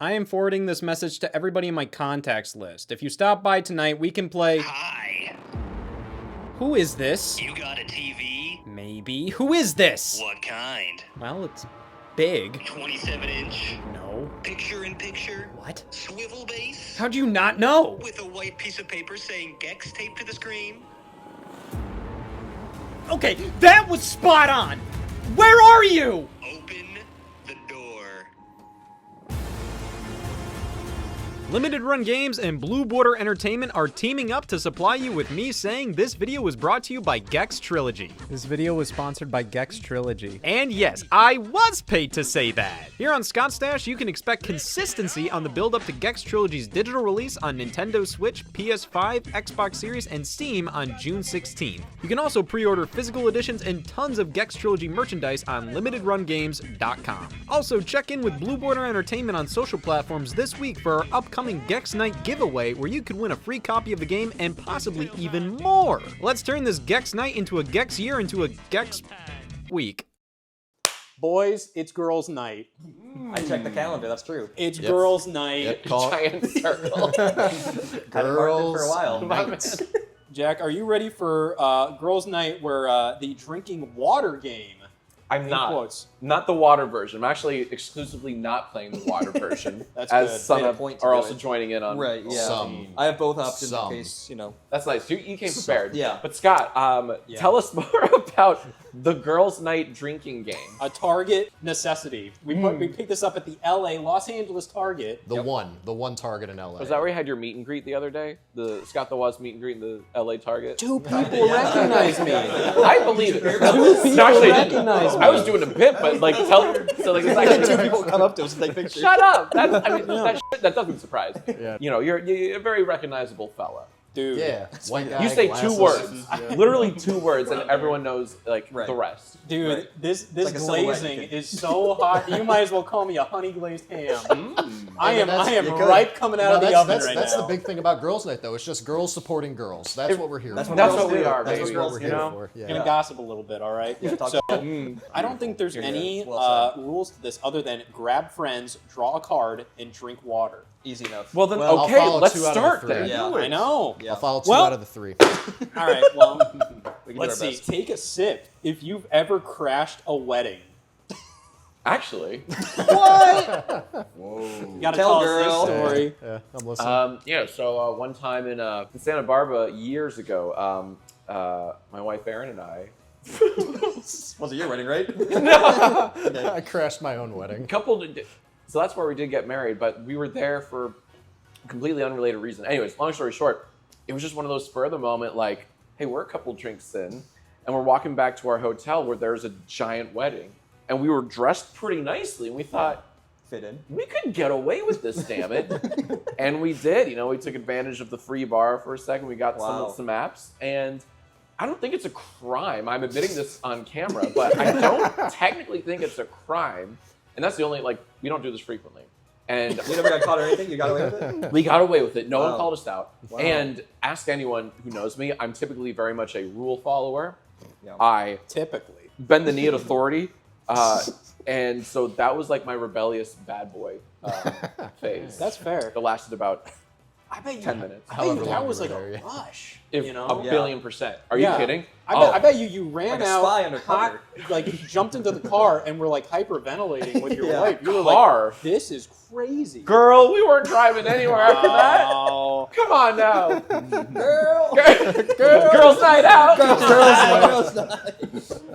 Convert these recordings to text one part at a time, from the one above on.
I am forwarding this message to everybody in my contacts list. If you stop by tonight, we can play... Hi. Who is this? You got a TV? Maybe. Who is this? What kind? Well, it's big. 27-inch? No. Picture-in-picture? What? Swivel base? How'd you not know? With a white piece of paper saying Gex taped to the screen? Okay, that was spot on! Where are you? Open the door. Limited Run Games and Blue Border Entertainment are teaming up to supply you with me saying this video was brought to you by Gex Trilogy. This video was sponsored by Gex Trilogy. And yes, I was paid to say that. Here on Scott Stash, you can expect consistency on the build up to Gex Trilogy's digital release on Nintendo Switch, PS5, Xbox Series, and Steam on June 16th. You can also pre-order physical editions and tons of Gex Trilogy merchandise on limitedrungames.com. Also, check in with Blue Border Entertainment on social platforms this week for our upcoming Gex Night giveaway where you could win a free copy of the game and possibly even more. Let's turn this Gex Night into a Gex year into a Gex week. Boys, it's girls' night. I checked the calendar, that's true. It's girls' night. Yep, giant circle. Girls for a while. night. Jack, are you ready for girls' night where the drinking water game? I'm not. Quotes. Not the water version. I'm actually exclusively not playing the water version. That's as good. some Made a of point to are do also it. joining in on. Right, yeah. Some. I have both options Some. in case, you know. That's nice. You came prepared. Yeah. But Scott, tell us more about the girls' night drinking game. A Target necessity. We picked this up at the Los Angeles Target. The one Target in LA. Was that where you had your meet and greet the other day? The Scott the Woz meet and greet in the LA Target? Two people recognize me. I believe it. Two people No, actually, I recognize me. I was doing a bit, but like tell so like it's actually Two people come up to us and take pictures. Shut up! That doesn't surprise me. Yeah. You know, you're a very recognizable fella. Dude. Yeah. White guy, You say glasses. two words, literally two words, and everyone knows like Right. the rest. Dude, Right. this like a silhouette glazing you can- is so hot. You might as well call me a honey glazed ham. I am you could. ripe coming out of the oven right that's now. the big thing about girls' night, though. It's just girls supporting girls. That's what we're here That's for. That's girls what we do. are, That's baby. what girls we're do. here You know? for. Yeah. Gonna gossip a little bit, all right? Yeah, talk So, about I don't think there's any Well said. rules to this other than grab friends, draw a card, and drink water. easy enough. Well then, I'll okay, follow let's 2 out of the start 3. then. Yeah. I know. Yeah. I'll follow 2 Well- out of the 3. All right, well, We can do let's our see. best. Take a sip if you've ever crashed a wedding. Actually, You gotta Tell tell us girl. this story. Yeah, I'm listening. so one time in Santa Barbara years ago, my wife Erin and I, Was it your wedding, right? I crashed my own wedding. so that's where we did get married, but we were there for a completely unrelated reason. Anyways, long story short, it was just one of those spur of the moment, like, hey, we're a couple drinks in, and we're walking back to our hotel where there's a giant wedding, and we were dressed pretty nicely, and we thought, Fit in. we could get away with this, damn it. And we did. You know, we took advantage of the free bar for a second. We got Wow. some apps, and I don't think it's a crime. I'm admitting this on camera, but I don't technically think it's a crime. And that's the only, like, we don't do this frequently. And You never got caught or anything? You got away with it? we got away with it. No one Wow. called us out. Wow. And ask anyone who knows me, I'm typically very much a rule follower. Yeah. I Typically. bend the knee at authority. And so that was like my rebellious bad boy phase. That's fair. It lasted about I bet you 10 minutes. I bet you However that long was you like were a there, yeah. rush. If you know? a Yeah. billion%. Are Yeah. you kidding? I bet you ran Like a out spy undercover. hot, like you jumped into the car and were like hyperventilating with your Yeah. wife. You were Car? like, "This is crazy." Girl, we weren't driving anywhere after that. Oh. Come on now. Girl! Girls' night out. Girls night.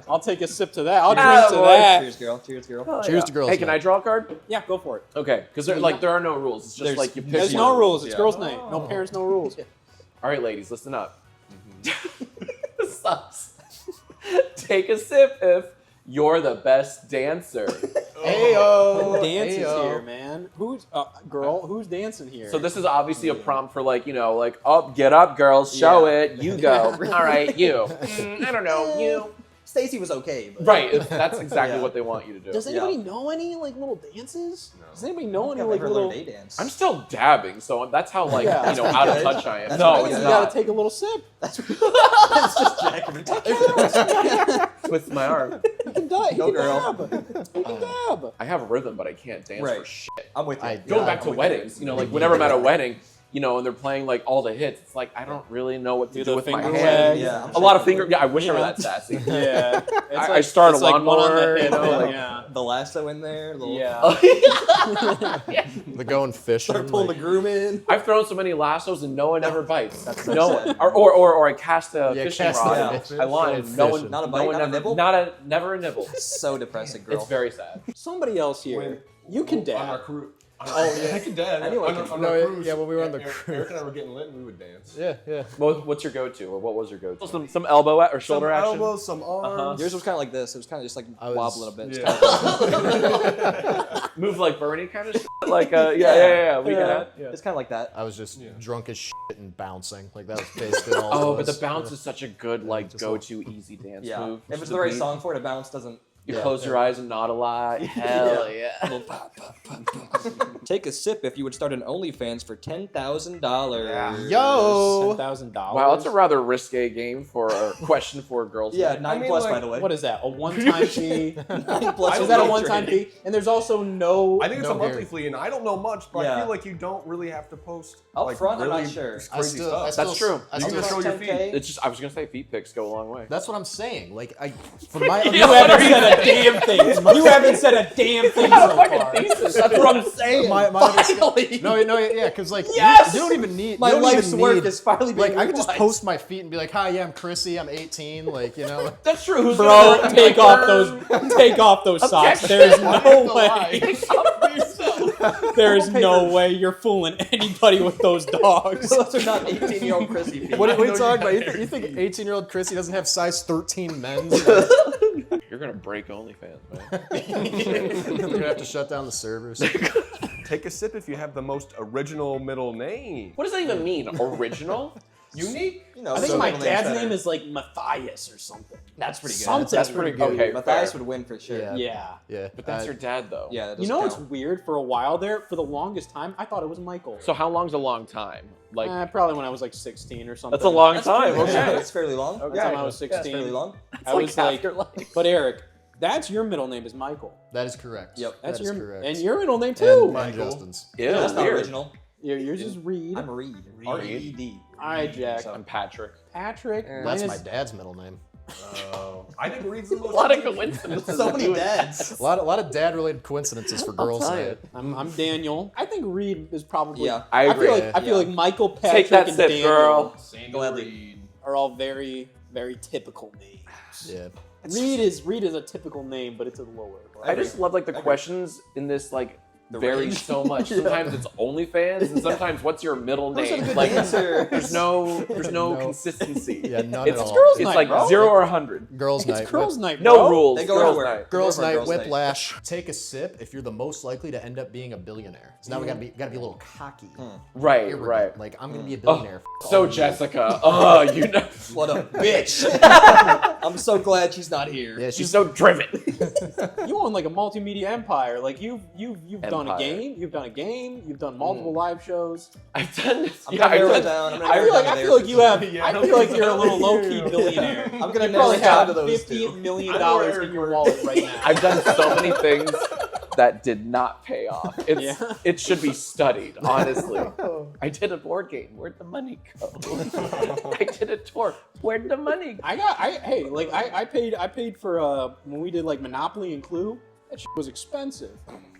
I'll take a sip to that. I'll drink to boy. that. Cheers, girl. Cheers, girl. Hell Cheers yeah. to girls' Hey, can night. I draw a card? Yeah, go for it. Okay, because there are no rules. It's just There's- like you pick There's one. no rules. It's Yeah. girls' night. No parents, no rules. All right, ladies, listen up. This sucks. Take a sip if you're the best dancer. Ayo. Dance is Ayo. here, man. Who's girl? Who's dancing here? So this is obviously a prompt for like, you know, like, oh, get up, girls, show Yeah. it, you go. All right, you. I don't know, you. Stacy was okay, but Right, that's exactly Yeah. what they want you to do. Does anybody know any like little dances? No. Does anybody know any I've like never little? learned a dance. I'm still dabbing, so that's how like, Yeah. you know, out of That's touch I am. That's No, pretty it's You good. gotta not. take a little sip. That's it's just Jack. twist my arm. You can die. Go, You girl. can dab. You can dab. I have a rhythm, but I can't dance for Right. shit. I'm with you. Going back to weddings, you know, like whenever I'm at a wedding, you know, and they're playing like all the hits, it's like I don't really know what to do with my finger hands. wag. Yeah, A lot of finger. Yeah, I wish I were that sassy. Yeah. I start a it's like one on the lawnmower, hip, you know, like- yeah. The lasso in there. Little, Yeah. They're going fishing. Start pulling the groom in. I've thrown so many lassos and no one ever bites. That's No sad. one. Or I cast a Yeah, fishing cast rod. the fish. I line and no one. Fishing. Not a no bite, one not a ever, nibble? never a nibble. So depressing, girl. It's very sad. Somebody else here. You can On our dab. cruise. Oh yeah, I can dance. Anyone on, can- on No, our yeah, cruise, yeah, when we were on the Eric, cruise. Eric and I were getting lit and we would dance. Yeah. What's your go-to, or what was your go-to? Some elbow or shoulder some action. elbows, some arms. Yours was kind of like this. It was kind of just like I was- wobbling a bit. Yeah. Move like Bernie kind of shit. Like yeah. We Yeah. got. It's kind of like that. I was just Yeah. drunk as shit and bouncing. Like that was basically all. Oh, it but the was. bounce is such a good like just go-to easy dance Yeah. move. If it's the right song for it, a bounce doesn't. You Yeah. close your eyes and nod a lot. Hell yeah. Take a sip if you would start an OnlyFans for $10,000. Yo. $10,000. Wow, that's a rather risque game for a question for girls. Yeah, night. 9 I mean, plus, like, by the way. What is that? A one-time fee? 9 plus? Is that a one-time fee? And there's also no. I think it's No a monthly guarantee. fee, and I don't know much, but Yeah. I feel like you don't really have to post Up like, front, I'm really not sure. crazy stuff. That's true. I You still, can just show your 10K? It's just I was gonna say feet pics go a long way. that's what I'm saying. Like from my. You haven't said a damn thing. You haven't said a damn thing so far. That's what I'm saying. My Finally! no, yeah, because like Yes! you don't even need My you don't life's even work need, is finally being like I could just realized. post my feet and be like, "Hi, yeah, I'm Chrissy, I'm 18," like you know. That's true. Who's Bro, gonna take off those socks. There's no way. There is no way you're fooling anybody with those dogs. Those are not 18-year-old Chrissy feet. What are you talking about? You think 18-year-old Chrissy doesn't have size 13 men's? You're gonna break OnlyFans, man. They're gonna have to shut down the servers. Take a sip if you have the most original middle name. What does that even mean? Original? Unique? You know, I think some my middle names dad's better. name is like Matthias or something. That's pretty good. Something. That's pretty good. Okay, Matthias fair. would win for sure. Yeah. Yeah. Yeah, But that's your dad, though. Yeah, that You doesn't know what's count. weird? For a while there, for the longest time, I thought it was Michael. So how long's a long time? Like Probably when I was like 16 or something. that's a long That's time. fairly- Okay. That's fairly long. That's when I was Yeah, that's 16. fairly long. I was half like, your life. but Eric, that's your middle name is Michael. That is correct. Yep. That's that is your correct. and your middle name too. And Justin's. Ew, That's not weird. original. Yours is Reed. I'm Reed. Reed. R-E-E-D. All right, Jack. So- I'm Patrick. Patrick. That's mine my is- dad's middle name. Oh. I think Reed's the A most. lot of coincidences. So many dads. A lot of dad-related coincidences for girls' tell night. I'm Daniel. I think Reed is probably. Yeah. I agree. I feel like Michael, Patrick, Take that and sip, Daniel girl. Gladly. are all very, very typical names. Yeah. Reed is a typical name, but it's a lower. I just love like the questions in this like The vary range. so much. Sometimes it's OnlyFans, and sometimes what's your middle Those are name? good Like answers. there's no No. consistency. Yeah, none It's at all. girls' It's night, like bro. 0 or 100. Girls' night. It's girls' night, No bro. rules. They go girls' everywhere. night. Girls' Go for night, girls' night. whiplash. Take a sip if you're the most likely to end up being a billionaire. So now we gotta be a little cocky. Right, Arrogant. right. Like I'm gonna be a billionaire. F So all of you. Jessica, oh, you know, What a bitch. I'm so glad she's not here. Yeah, she's so driven. You own like a multimedia empire. Like you've done a Empire. game. You've done a game. You've done multiple live shows. I've done this. I'm Yeah, gonna narrow I've it done, down. I'm gonna I narrow feel it like down I to feel there. like you have. Yeah, I feel like you're a little low key billionaire. I'm gonna You narrow probably it down have to those $50 two. million I know where in Eric your works. wallet right now. I've done so many things that did not pay off. Yeah. It should be studied, honestly. I did a board game. Where'd the money go? I did a tour. Where'd the money go? I paid for when we did like Monopoly and Clue. That shit was expensive.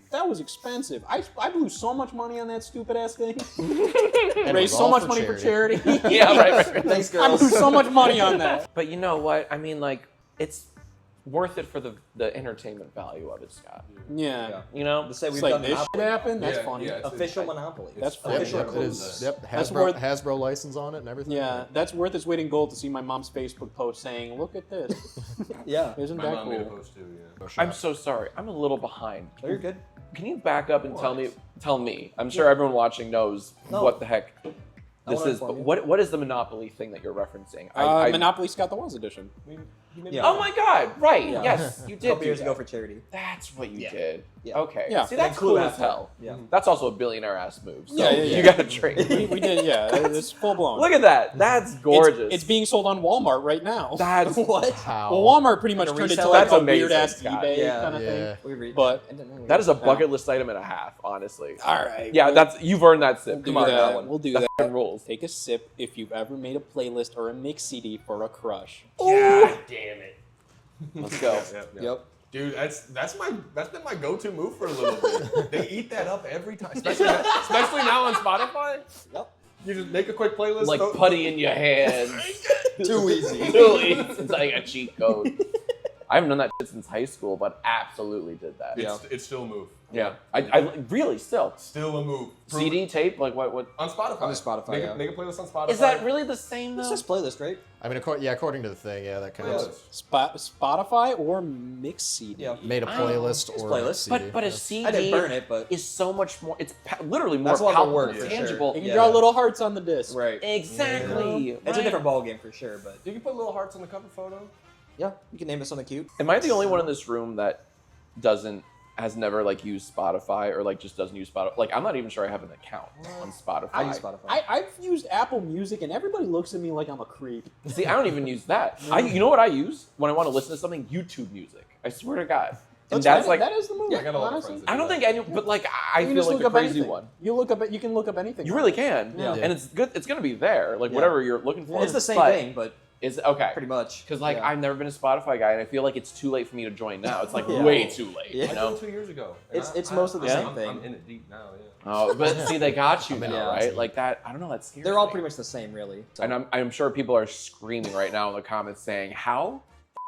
That was expensive. I blew so much money on that stupid ass thing. And it Raised was so all much for money charity. for charity. Yeah, right. Thanks, I blew girls. so much money on that. But you know what? I mean, like, it's worth it for the entertainment value of it, Scott. Yeah. You know? To say It's we've like done this shit Monopoly. happened. That's Yeah, funny. yeah. Official Monopoly. That's Yep, funny. Official yep, it is. clues. Yep, That's Hasbro, worth- Hasbro license on it and everything. Yeah, that's worth its weight in gold to see my mom's Facebook post saying, "Look at this." Yeah. Isn't My that mom made a cool? post too, yeah. No shot. I'm so sorry. I'm a little behind. Oh, you're good. Can you back up and tell me? I'm sure everyone watching knows No. what the heck I this wanna is. But inform you. what is the Monopoly thing that you're referencing? Monopoly Scott the Ones edition. Yeah. Oh my God! Right? Yeah. Yes, you A did. couple do years that. ago for charity. That's what you Yeah. did. Yeah. Okay. Yeah. See, And then that's Clue cool as after. hell. Yeah. That's also a billionaire ass move. So Yeah, yeah, yeah. You got to trade. we did, yeah. It's full blown. Look at that. That's gorgeous. It's being sold on Walmart right now. That's What? How? Well, Walmart pretty much Like a turned it to reseller? like That's a amazing, weird ass Scott. eBay Yeah. kind of Yeah. thing. But that is a bucket list item and a half, honestly. all right. Yeah, that's you've earned that sip. We'll do Come on, that. that one. We'll do That's that. fucking rules. Take a sip if you've ever made a playlist or a mix CD for a crush. God damn it. Let's go. Yep. Dude, that's been my go-to move for a little bit. They eat that up every time, especially now on Spotify. Yep. You just make a quick playlist. Like throw- putty in your hands. Too easy. Too easy. It's like a cheat code. I haven't done that shit since high school, but absolutely did that. It's still a move. Yeah. I really still. Still a move. CD tape, like what? On Spotify. On Spotify, Make, yeah. make a playlist on Spotify. Is that really the same It's though? just playlist, right? I mean, according to the thing, yeah, that kind of Playlist. Spotify or mix CD. Yeah. made a playlist It's or playlist. a CD. But a yeah. CD I didn't burn it, but is so much more. It's literally more That's a lot more palpable, work, and for tangible. You can Yeah. draw little hearts on the disc. right. Exactly. It's a right. different ball game for sure, but You can put little hearts on the cover photo. yeah, you can name it something cute. Am I the only one in this room that has never like used Spotify or like just doesn't use Spotify? Like I'm not even sure I have an account on Spotify. I use Spotify. I've used Apple Music and everybody looks at me like I'm a creep. See, I don't even use that. You know what I use when I want to listen to something? YouTube music. I swear to God. And that's like that is the move. I got a lot of honestly. friends that I don't think any, but like I You can feel just like look the up crazy anything. one. You can look up anything. You really can. Yeah. And it's good. It's gonna be there. Like Yeah. whatever you're looking for. It's the same But thing, but It's okay. pretty much. Because like Yeah. I've never been a Spotify guy, and I feel like it's too late for me to join now. It's like Yeah. way too late. Yeah. You I know? joined 2 years ago. and It's most of the same I'm thing. in it deep now, yeah. Oh, but see, they got you I mean, now, yeah. right? Like that. I don't know. That scares They're all me. pretty much the same, really. So. And I'm sure people are screaming right now in the comments saying, "How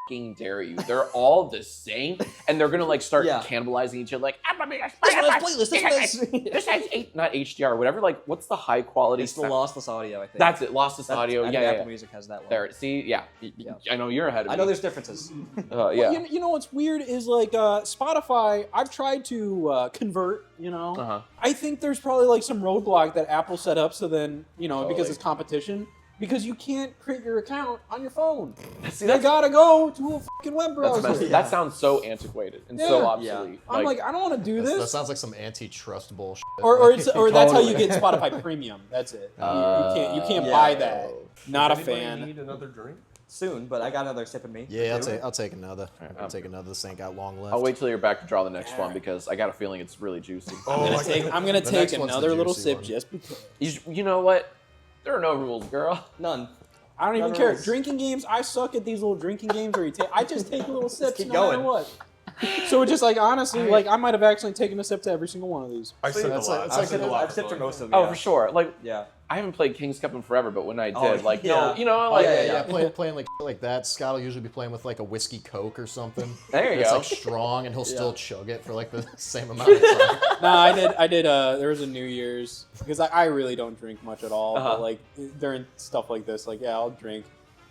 fucking dare you? They're all the same," and they're gonna like start Yeah. cannibalizing each other. Like, I'm gonna make a This one Spotify. has playlist. This one has. This has not HDR, whatever. Like, what's the high quality? It's the sound? lossless audio, I think. That's it. Lossless audio. I think Yeah, yeah, Apple yeah. Music has that one. There. See, yeah. Yeah. I know you're ahead of me. I know there's differences. Yeah. You know what's weird is like Spotify. I've tried to convert. You know, Uh-huh. I think there's probably like some roadblock that Apple set up. So then because Totally. it's competition. Because you can't create your account on your phone. See, You that's gotta go to a fucking web that's browser. messy. That sounds so antiquated and so Yeah. obsolete. I'm like, I don't want to do That this. sounds like some antitrust bullshit. Or that's how you Totally. get Spotify Premium. That's it. You can't Yeah. buy that. Not a Does anybody fan. need another drink? Soon, but I got another sip in me. Yeah, Do it. I'll take another. I'll take another. This ain't got long left. I'll wait till you're back to draw the next one because I got a feeling it's really juicy. Oh, I'm gonna The take next one's the another little juicy sip one. just because. You know what? There are no rules, girl. None. I don't even None care. rules. Drinking games, I suck at these little drinking games where I just take little sips keep no going. matter what. So it's just like honestly, like I might have actually taken a sip to every single one of these. I sipped a That's lot. like- it's I've like sipped a an- lot I've sipped for for most of Oh, them. for sure. Like Yeah. I haven't played King's Cup in forever, but when I did, Oh, like yeah. no, you know, Oh, like yeah. Playing like shit like that. Scott will usually be playing with like a whiskey Coke or something. There you It's go. like strong, and he'll still chug it for like the same amount of time. Nah, I did. There was a New Year's because I really don't drink much at all. Uh-huh. But like during stuff like this, like yeah, I'll drink.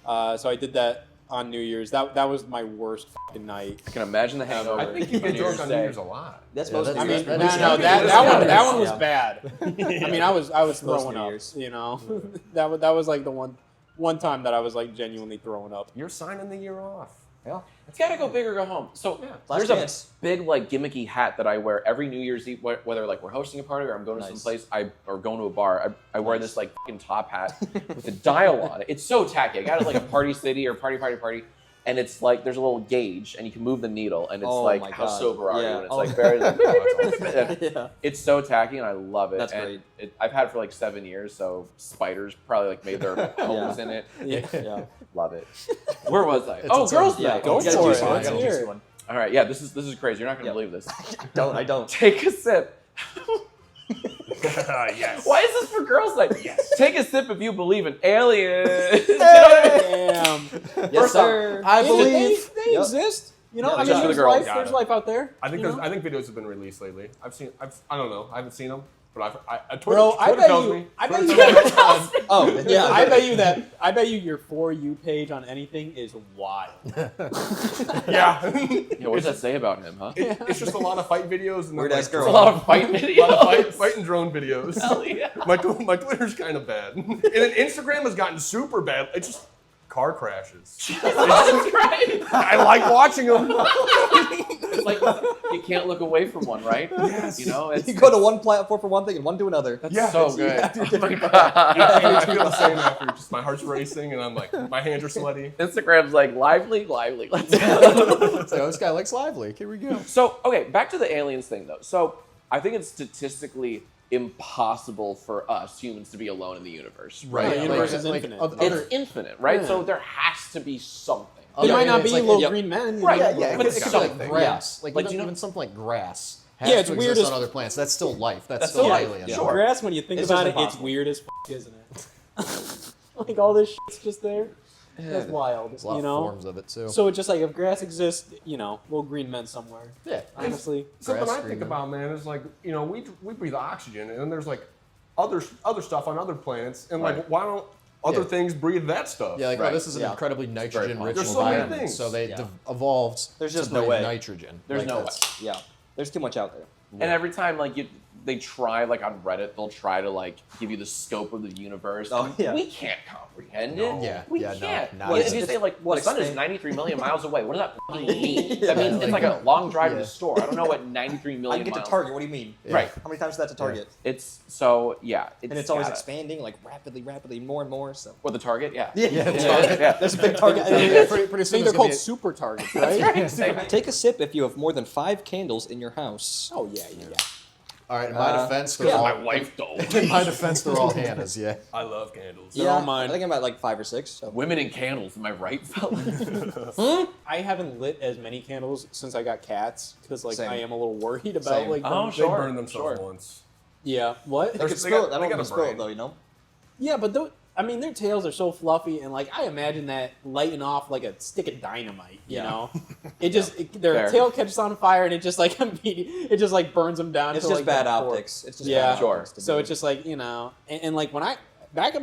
So I did that on New Year's. That was my worst fucking night. I can imagine the hangover. I think you on get New drunk Year's on New Day. Year's a lot. That's Yeah, most that's- of I mean, the no, that's- no, that's- that one was Yeah. bad. I mean, I was Most throwing New up. Year's. You know, that was like the one time that I was like genuinely throwing up. You're signing the year off. Yeah. It's gotta go big or go home. So Last there's chance. a big like gimmicky hat that I wear every New Year's Eve, whether like we're hosting a party or I'm going to Nice. some place, or going to a bar. I wear this like fucking top hat with a dial on it. It's so tacky. I got it like a Party City or party, and it's like there's a little gauge and you can move the needle and it's Oh like my how God. sober are you? Yeah. And it's Oh. like very. Yeah. It's so tacky and I love it. That's and great. I've had it for like 7 years, so spiders probably like made their homes in it. Yeah. Love it. Where was I? It's Oh, its girls' own- Yeah. night. Go You gotta for juice it. one. Let's You gotta hear juice it. one. All right, yeah, this is crazy. You're not gonna Yep. believe this. I don't. Take a sip. Yes. Why is this for girls' night? Yes. Take a sip if you believe in aliens. Damn. Yes, First off, sir. I They believe. they exist. You know, Yeah, I mean, just for the there's girls. life. Got There's it. life out there. I think you know? I think videos have been released lately. I don't know. I haven't seen them, but Twitter, Bro, I Twitter bet tells you. me. I bet Twitter you. tells me. Oh, yeah. I bet you your For You page on anything is wild. Yeah. Yeah, what does that say about him, huh? It's just a lot of fight videos and Weird like, ass A girl. lot of fight a lot of videos. fight and drone videos. Hell yeah. My Twitter's kind of bad, and then Instagram has gotten super bad. It's just car crashes. That's great. I like watching them. It's like you can't look away from one, right? Yes. You know, it's You go to one platform for one thing and one to another. Yeah, so it's- good. you Oh my have to- God. I feel the same after. Just my heart's racing and I'm like, my hands are sweaty. Instagram's like lively. Let's go. So this guy likes lively. Here we go. So, okay, back to the aliens thing though. So, I think it's statistically impossible for us humans to be alone in the universe, right? The universe is infinite. It's infinite, right? Yeah. So there has to be something. It might not it's be like- little yep. green men. Right, know, yeah, but it's It could be something. like grass. Like, Like, even, you know- even something like grass has Yeah, it's to weird exist as- on other planets. That's still life. That's That's still still alien. life. Yeah. Sure. Grass, when you think It's about just it, it's impossible. weird as isn't it? Like all this shit's just there. That's wild, There's a lot you of know. forms of it too. So it's just like if grass exists, little green men somewhere. yeah, Honestly, Something Grass I think screaming. about, man, is like, we breathe oxygen and then there's like other stuff on other planets and like Right. why don't other Yeah. things breathe that stuff? yeah. Like Right. this is an Yeah. incredibly nitrogen-rich There's so many environment, things. so they Yeah. evolved There's to just no breathe way. nitrogen. There's Like, no that's- Yeah. There's too much out there. And every time they try, like on Reddit, they'll try to like give you the scope of the universe. Oh, yeah. We can't comprehend No. it. Yeah, We yeah, no, can't. not If at you all. say like What the sun is extent? 93 million miles away, what does that fucking mean? Yeah, That means it's like a long drive to Yeah. the store. I don't know what 93 I million can get miles. to Target. What do you mean? Right. How many times is that to Target? It's so yeah. And it's always gotta- expanding, like rapidly, more and more. So. What the Target? Yeah. Yeah. Yeah. There's a big Target. Yeah, pretty I soon think they're there's gonna called be super targets, right? Take a sip if you have more than 5 candles in your house. Oh yeah. all right, in my defense, they're yeah. all, My wife told me. in my defense, they're all Hannah's. Yeah. I love candles. They're all mine. I think I'm at like 5 or 6. So. Women in candles, am I right, fellas? I haven't lit as many candles since I got cats because like Same. I am a little worried about Same. like. Oh, them- They sure. burned themselves Sure. once. Yeah. What? They There's- could they spill got- it. I they don't got want a to spill it brain. though, you know? Yeah, but I mean, their tails are so fluffy, and like I imagine that lighting off like a stick of dynamite. You Yeah. know, their Fair. tail catches on fire, and it just like it just like burns them down. It's to, just like, bad the core. optics. It's just Yeah. bad Sure. optics to So do. it's just like and like when I back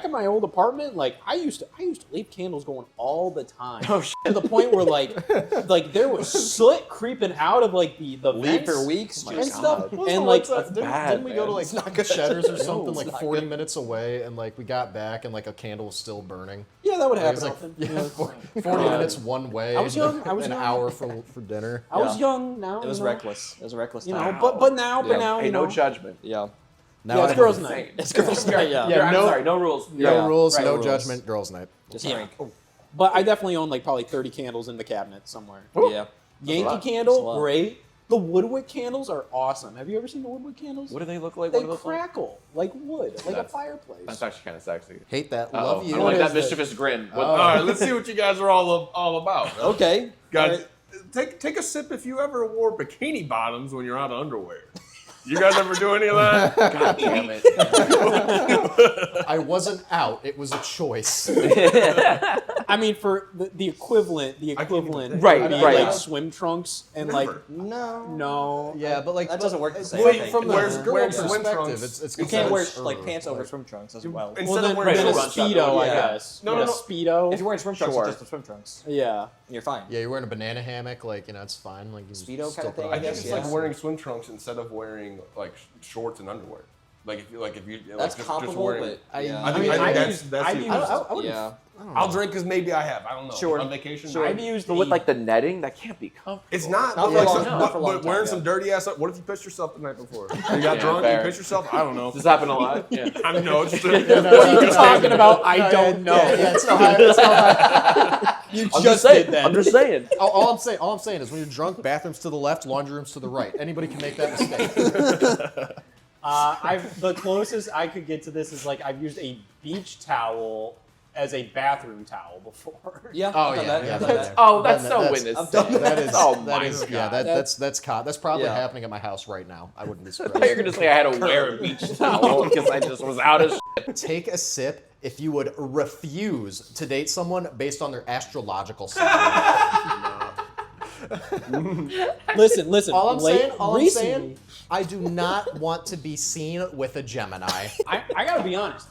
in my old apartment, like I used to leave candles going all the time. Oh, shit. To the point where like there was soot creeping out of like the leave vents for weeks. my and just- stuff, God. and like didn't, bad, didn't we go to man. like It's not good. Cheddar's or No, something it's like not 40 good. minutes away, and like we got back and like a candle was still burning. yeah, that would Like, it happen. was like often. yeah, 40 minutes one way. I was and young, I was an young. hour for dinner. I was Yeah. young now. It was you know? reckless. It was a reckless You time. know, but now, Hey, you know, no judgment. Yeah. Now Yeah, it's I- girls' night. It's girls' night, yeah. Yeah, I'm no- sorry, no rules. No Yeah, rules, right, no rules. judgment. Girls' night. Just Yeah. drink. But I definitely own like probably 30 candles in the cabinet somewhere. Yeah. Yankee lot. That's a candle, lot. great. The Woodwick candles are awesome. Have you ever seen the Woodwick candles? What do they look like? They What do look like? crackle like wood, like a That's- fireplace. That's actually kind of sexy. Hate that. Uh-oh. Love you. I don't like What that is it? mischievous grin. What- Oh. All right, let's see what you guys are all about. Okay. Guys, take a sip if you ever wore bikini bottoms when you're out of underwear. You guys ever do any of that? God damn it. I wasn't out. It was a choice. I mean, for the equivalent, Right, would be, right. like swim trunks and like No. no. Yeah, but like That doesn't work the same. Wait, I think. from the Wears- girl wears swim perspective, trunks. it's You can't wear considered- like pants over swim trunks as well. Instead Well, of then, wearing then a shorts, speedo, I yeah. guess. No, Yeah, no, no. speedo. If you're wearing swim trunks, Sure. it's just the swim trunks. Yeah. And you're fine. Yeah, you're wearing a banana hammock, like, you know, it's fine. Like, you Speedo still kinda put thing, on I I your think guess, it's yeah. like wearing swim trunks instead of wearing like shorts and underwear. Like if you That's just comparable, wearing. but I- yeah. I think, mean, I think I've that's used- that's I've the- used- I wouldn't- yeah. I don't know. I'll drink because maybe I have. I don't know. Sure. On vacation. Sure. I've used But with like the netting, that can't be comfortable. It's not. Not but, for like, long- some- not for a long but wearing time, some yeah. dirty ass. What if you pissed yourself the night before? You got Yeah, drunk. fair. You pissed yourself. I don't know. Does this happen a lot? Yeah. I mean, no. It's just, What are you talking about? I don't know. Yeah, it's not high. It's not high. You I'm just saying. did that. I'm just saying. All I'm saying is when you're drunk, bathrooms to the left, laundry rooms to the right. Anybody can make that mistake. The closest I could get to this is like I've used a beach towel as a bathroom towel before. Yeah. Oh I've done yeah, that. yeah. I've done that. Oh, that's That- so that's- witness. I've done That is Oh that my is God. yeah. That's probably Yeah. happening at my house right now. I wouldn't be I thought you were surprised. gonna say I had to wear a beach towel because I just was out of shit. Take a sip if you would refuse to date someone based on their astrological sign. Listen. All I'm recently, saying, I do not want to be seen with a Gemini. I gotta be honest.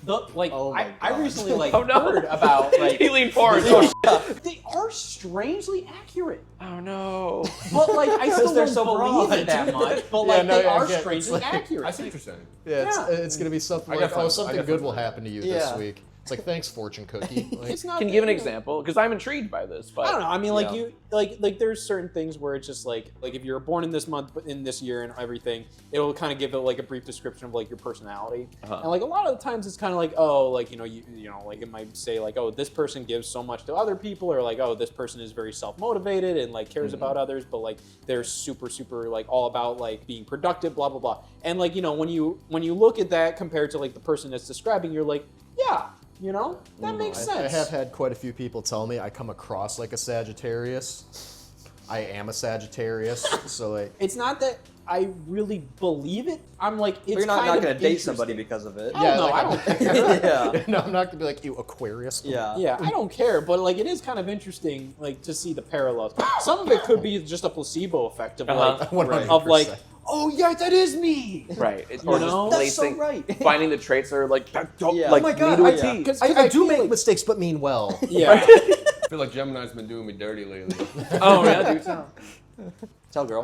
Oh my I God. recently like Oh, no. heard about like He leaned forward. Oh, they are strangely accurate. oh no. But like I still they're don't so believe broad. it that much. But Yeah, like no, they I are get it. strangely It's like- accurate. I see what you're saying. Yeah, Yeah. it's gonna be something I like, got friends- I something got good friends will like that. happen to you Yeah. this week. It's like, thanks, fortune cookie. Like, It's not. Can you give an example? Because I'm intrigued by this. But I don't know. I mean, like Yeah. you, like there's certain things where it's just like if you're born in this month, in this year, and everything, it'll kind of give it like a brief description of like your personality. And like a lot of the times, it's kind of like, oh, like you know, like it might say like, oh, this person gives so much to other people, or like, oh, this person is very self-motivated and like cares about others, but like they're super like all about like being productive, blah blah blah. And like you know, when you look at that compared to like the person that's describing, you're like, yeah. You know, that makes sense. I have had quite a few people tell me I come across like a Sagittarius. I am a Sagittarius, so like... It's not that I really believe it. I'm like, it's But you're not kind of going to date interesting. somebody because of it. Yeah, no, like, I don't think Yeah. No, I'm not gonna be like, you Aquarius. Yeah. Yeah, I don't care, but like it is kind of interesting, like to see the parallels. Some of it could be just a placebo effect of like, 100%. of like, oh yeah, that is me. right. It's, You or know? just That's so placing, right. finding the traits that are like, that don't, Yeah. like Oh my God, me to a I- T. Because I do feel make like, mistakes, but mean well. yeah. I feel like Gemini's been doing me dirty lately. Oh, yeah, do tell. Tell girl.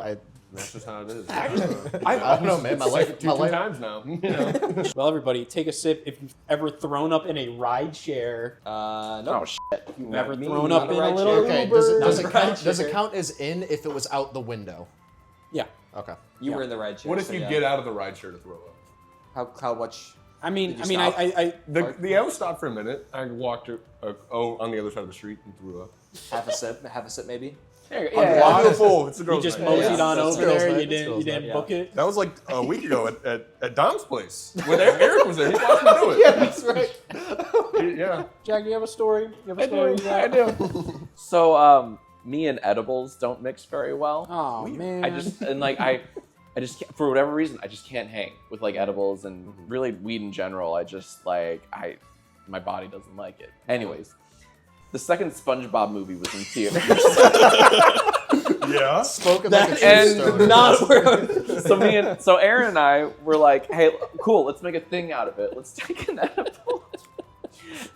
That's just how it is. I don't know, man. My life, Two times now. You know? Well, everybody, take a sip if you've ever thrown up in a ride share. Oh, No. shit. You've ever me, thrown not up a in a ride little share. Okay, Uber. does it count as in if it was out the window? Yeah. Okay. You were in the ride share. What if so you yeah. get out of the ride share to throw up? How much? I mean, Did you I stop? The L stopped for a minute. I walked on the other side of the street and threw up. Half a sip maybe? Yeah, Wonderful. It's a you girl's just night. moseyed Yeah, on that's over girls' there. night, You that's didn't girls' didn't night, book it. That was like a week ago at Dom's place. When Eric was there, he watched me do it. Yeah, that's right. Yeah. Jack, do you have a story? You have a story? I do. So, me and edibles don't mix very well. Oh man. I just can't, for whatever reason, I just can't hang with like edibles and really weed in general. I just like my body doesn't like it. Anyways, the second SpongeBob movie was in theaters. Yeah. Spoken like a true and stoner. not so Aaron and I were like, hey, cool, let's make a thing out of it. Let's take an edible.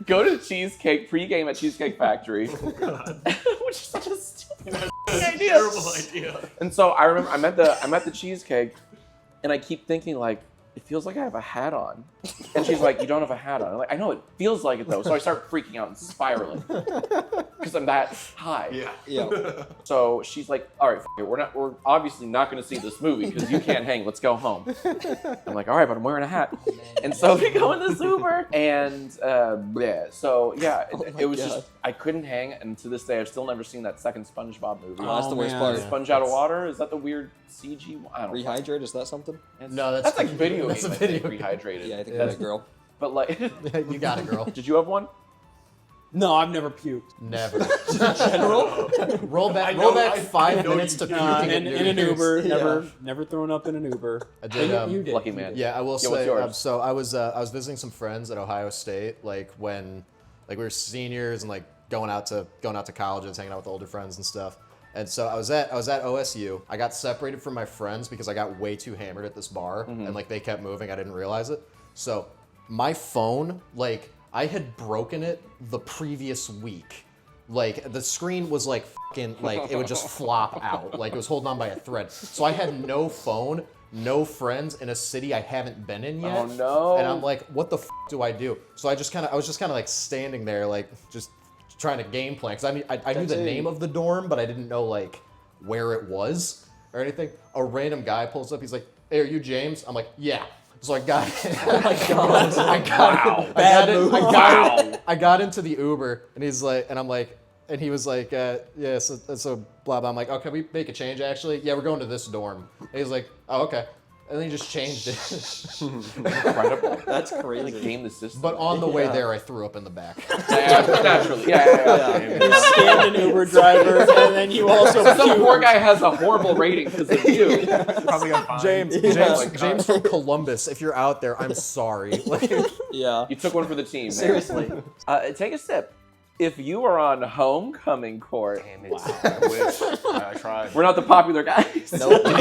Go to Cheesecake pregame at Cheesecake Factory, which is such a stupid idea. Terrible idea. And so I remember I'm at the cheesecake, and I keep thinking like, it feels like I have a hat on. And she's like, you don't have a hat on. I'm like, I know it feels like it though. So I start freaking out and spiraling because I'm that high. Yeah. Yeah. So she's like, all right, it. We're obviously not going to see this movie because you can't hang. Let's go home. I'm like, all right, but I'm wearing a hat. And so we go in this Uber, and yeah. So yeah, it was just I couldn't hang, and to this day I've still never seen that second SpongeBob movie. Oh, that's the worst man. part. Sponge out of water? Is that the weird CG? I don't know. Rehydrate, is that something? No, That's like video that's game. a I think, video game. rehydrated. Yeah, I think That's that's a girl. But like, You got it, girl. did you have one? No, I've never puked. Never. General? Roll back I 5 know minutes you to can't. puking in an Uber. Yeah. Never thrown up in an Uber. I did, But you did. Lucky man. Yeah, I will what's say. yours? So I was visiting some friends at Ohio State, like when we were seniors and like going out to colleges, hanging out with older friends and stuff. And so I was at OSU. I got separated from my friends because I got way too hammered at this bar, and like they kept moving. I didn't realize it. So my phone, like I had broken it the previous week. Like the screen was like fucking like it would just flop out. Like it was holding on by a thread. So I had no phone, no friends in a city I haven't been in yet. Oh, no. And I'm like, what the do I do? So I was just kind of like standing there, like just trying to game plan. Cause I knew the name of the dorm, but I didn't know like where it was or anything. A random guy pulls up. He's like, "Hey, are you James?" I'm like, "Yeah." So I got, I got into the Uber, and he's like, and I'm like, and he was like, yeah, so blah blah. I'm like, "Oh, can we make a change? Actually, yeah, we're going to this dorm." And he's like, "Oh, okay," and then he just changed it. Incredible. That's crazy. Game the system. But on the way Yeah. there, I threw up in the back. yeah, naturally. Yeah. You scammed an Uber driver, and then you also Some poor guy has a horrible rating because of you. Probably got fined. James from Columbus, if you're out there, I'm sorry. Like, Yeah. You took one for the team. man. Seriously. Take a sip. If you are on homecoming court, Damn it. I wish. I tried. we're not the popular guys. Nope. we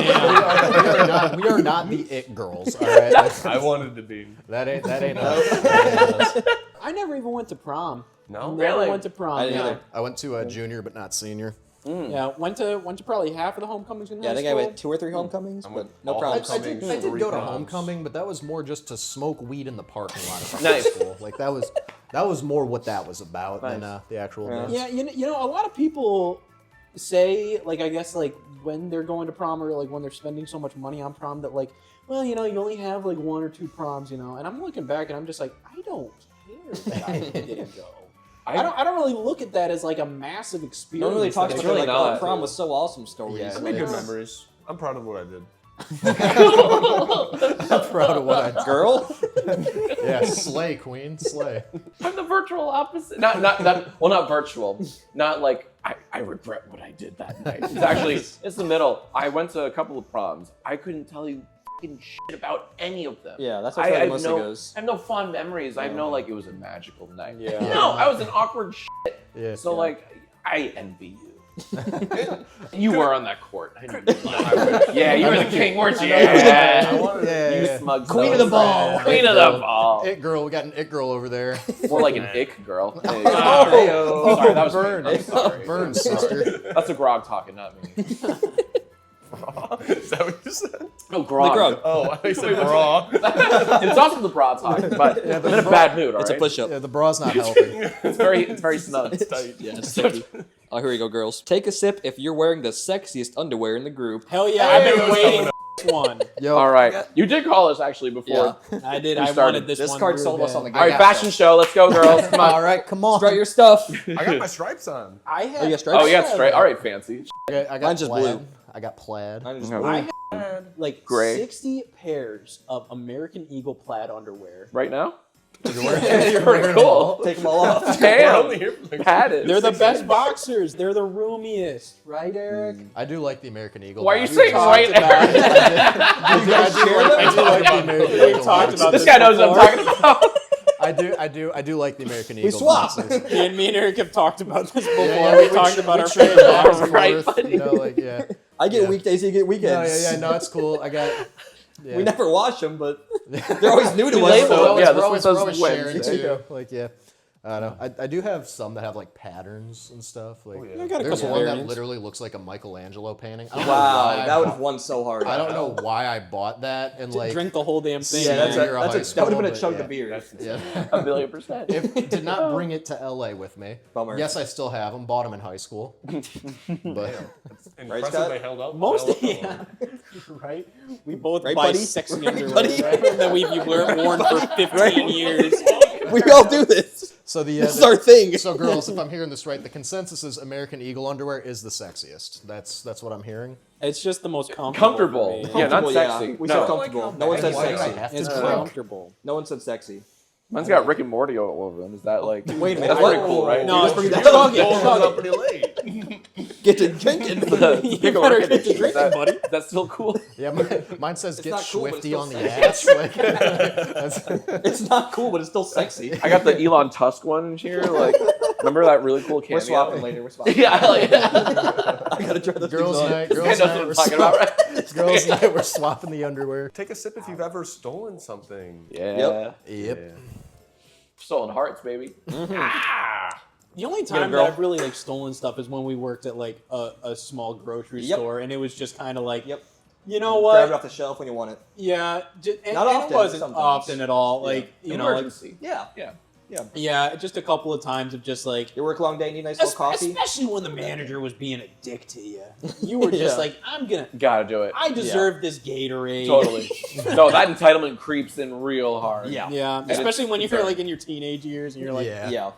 are not the it girls. All right, I wanted to be. that ain't us. I never even went to prom. No? Never Really? went to prom. I didn't yeah. either. I went to a junior, but not senior. Yeah, went to probably half of the homecomings in Yeah, I high think I school. went 2 or 3 homecomings, I'm but with no all problem. I did Homecomings, go to proms. homecoming, but that was more just to smoke weed in the parking lot of Nice. high school. Like that was, That was more what that was about than the actual. Yeah, you know, a lot of people say, like, I guess, like, when they're going to prom or, like, when they're spending so much money on prom that, like, well, you know, you only have, like, 1 or 2 proms, you know. And I'm looking back and I'm just like, I don't care that I didn't go. I don't really look at that as, like, a massive experience. Don't really talk about really like, not. oh, prom was so awesome stories. Yeah, I made good memories. I'm proud of what I did. I'm proud of what I did. Girl? Yeah, slay, queen, slay. I'm the virtual opposite. Not virtual. Not like I regret what I did that night. It's actually it's the middle. I went to a couple of proms. I couldn't tell you fucking shit about any of them. Yeah, that's how it mostly goes. I have no fond memories. I have no like it was a magical night. Yeah. No, I was an awkward shit. Yeah. So like I envy you. You were on that court. I knew yeah, you were the king, weren't you? Yeah. You smug Queen of the ball. Queen of the ball. It girl, we got an it girl over there. More like an ick girl. Hey. Oh, Sorry, that was burn. I'm sorry. Burn, sister. That's a grog talking, not me. Is that what you said? No, grog. The grog. Oh, I said bra. It's also the bra talk, but I'm in a bad mood, all It's right? a push-up. Yeah, the bra's not helping. It's very snug. It's tight. Yeah, it's sticky. Oh, here we go, girls. Take a sip if you're wearing the sexiest underwear in the group. Hell yeah, I've been waiting for this one. Yo, All right. You did call us actually before. I did. We I started. wanted this This one. card real sold us bad. on the All right, fashion show. Let's go, girls. Come on. All right, come on. Strut your stuff. I got my stripes on. I had. Oh, you got stripes? Oh, yeah, straight. All right, fancy. I got Mine's just plaid. blue. I got plaid. Mine is just Okay. blue. I had like Gray. 60 pairs of American Eagle plaid underwear. Right now? You're pretty cool. Take them all off. We're only Damn. here for like Padded. They're the best boxers. They're the roomiest, right, Eric? I do like the American Eagle. Why are you box. saying right talked about now? I do like the American We've Eagle. talked box. about This guy knows what I'm talking about. I do like the American Eagle. swap. boxes. Me and Eric have talked about this before. Yeah, we talked about our trade favorite back boxers. and Right, forth, buddy. you know, like yeah. I get Yeah. weekdays, you get No, weekends. no, it's cool. I got. Yeah. We never wash them, but they're always new to We us. label so- them. Yeah, this we're one always, says we're always sharing Wednesday. too. Like yeah. I don't know. I do have some that have like patterns and stuff. Like yeah. I got a there's couple one that variants. literally looks like a Michelangelo painting. I don't know Wow, why I that would bought- have won so hard. I don't know why I bought that and like Drink the whole damn thing. Yeah, man. that high would have school, been a but chunk yeah. of beer. Yeah. 1,000,000%. It did not bring it to LA with me. Bummer. Yes, I still have them. Bought them in high school. But impressive Scott? they held up. Most, They held up. yeah. Right? We both Right, buy buddy? sexy Right, underwear, buddy? right? That we've worn for 15 years. We all do this. so This is our thing. So girls, if I'm hearing this right, the consensus is American Eagle underwear is the sexiest. That's what I'm hearing. It's just the most comfortable. Comfortable. for me. Yeah, not Comfortable, yeah. sexy. We No. said comfortable. No one said Why did I sexy. have It's to comfortable. No one said sexy. Mine's got Rick and Morty all over them. Is that like... Wait a minute. That's what? pretty cool, right? No, Let's bring that chug it, Pulling chug us up it. pretty late. Get to drinking. You better get to drinking, buddy. That's still cool. Yeah, mine says get not cool, but it's swifty still on the ass. Like, that's- It's not cool, but it's still sexy. I got the Elon Tusk one in here. Like, remember that really cool cameo? We're swapping later. We're swapping. Yeah, like, I gotta try those girls' things on. night. this guy Girls' knows night. what I'm We're talking about, swapping- right? Girls' night. We're swapping the underwear. Take a sip if you've ever stolen something. Yeah. Yep. Stolen hearts, baby. The only Get a time girl. that I've really like stolen stuff is when we worked at like a small grocery Yep. store, and it was just kind of like, Yep. you know Grab it what? off the shelf when you want it. Yeah, and, Not and often, it wasn't sometimes. often at all. Like you know, like, Emergency. Yeah. Yeah. yeah, just a couple of times of just like. Your work long day, need a nice little coffee. Especially when the manager was being a dick to you. You were just Yeah. like, I'm gonna. Gotta do it. I deserve this Gatorade. Totally. No, that entitlement creeps in real hard. Yeah. Yeah, it's especially when you're fair. like in your teenage years and you're like, Yeah. Yeah.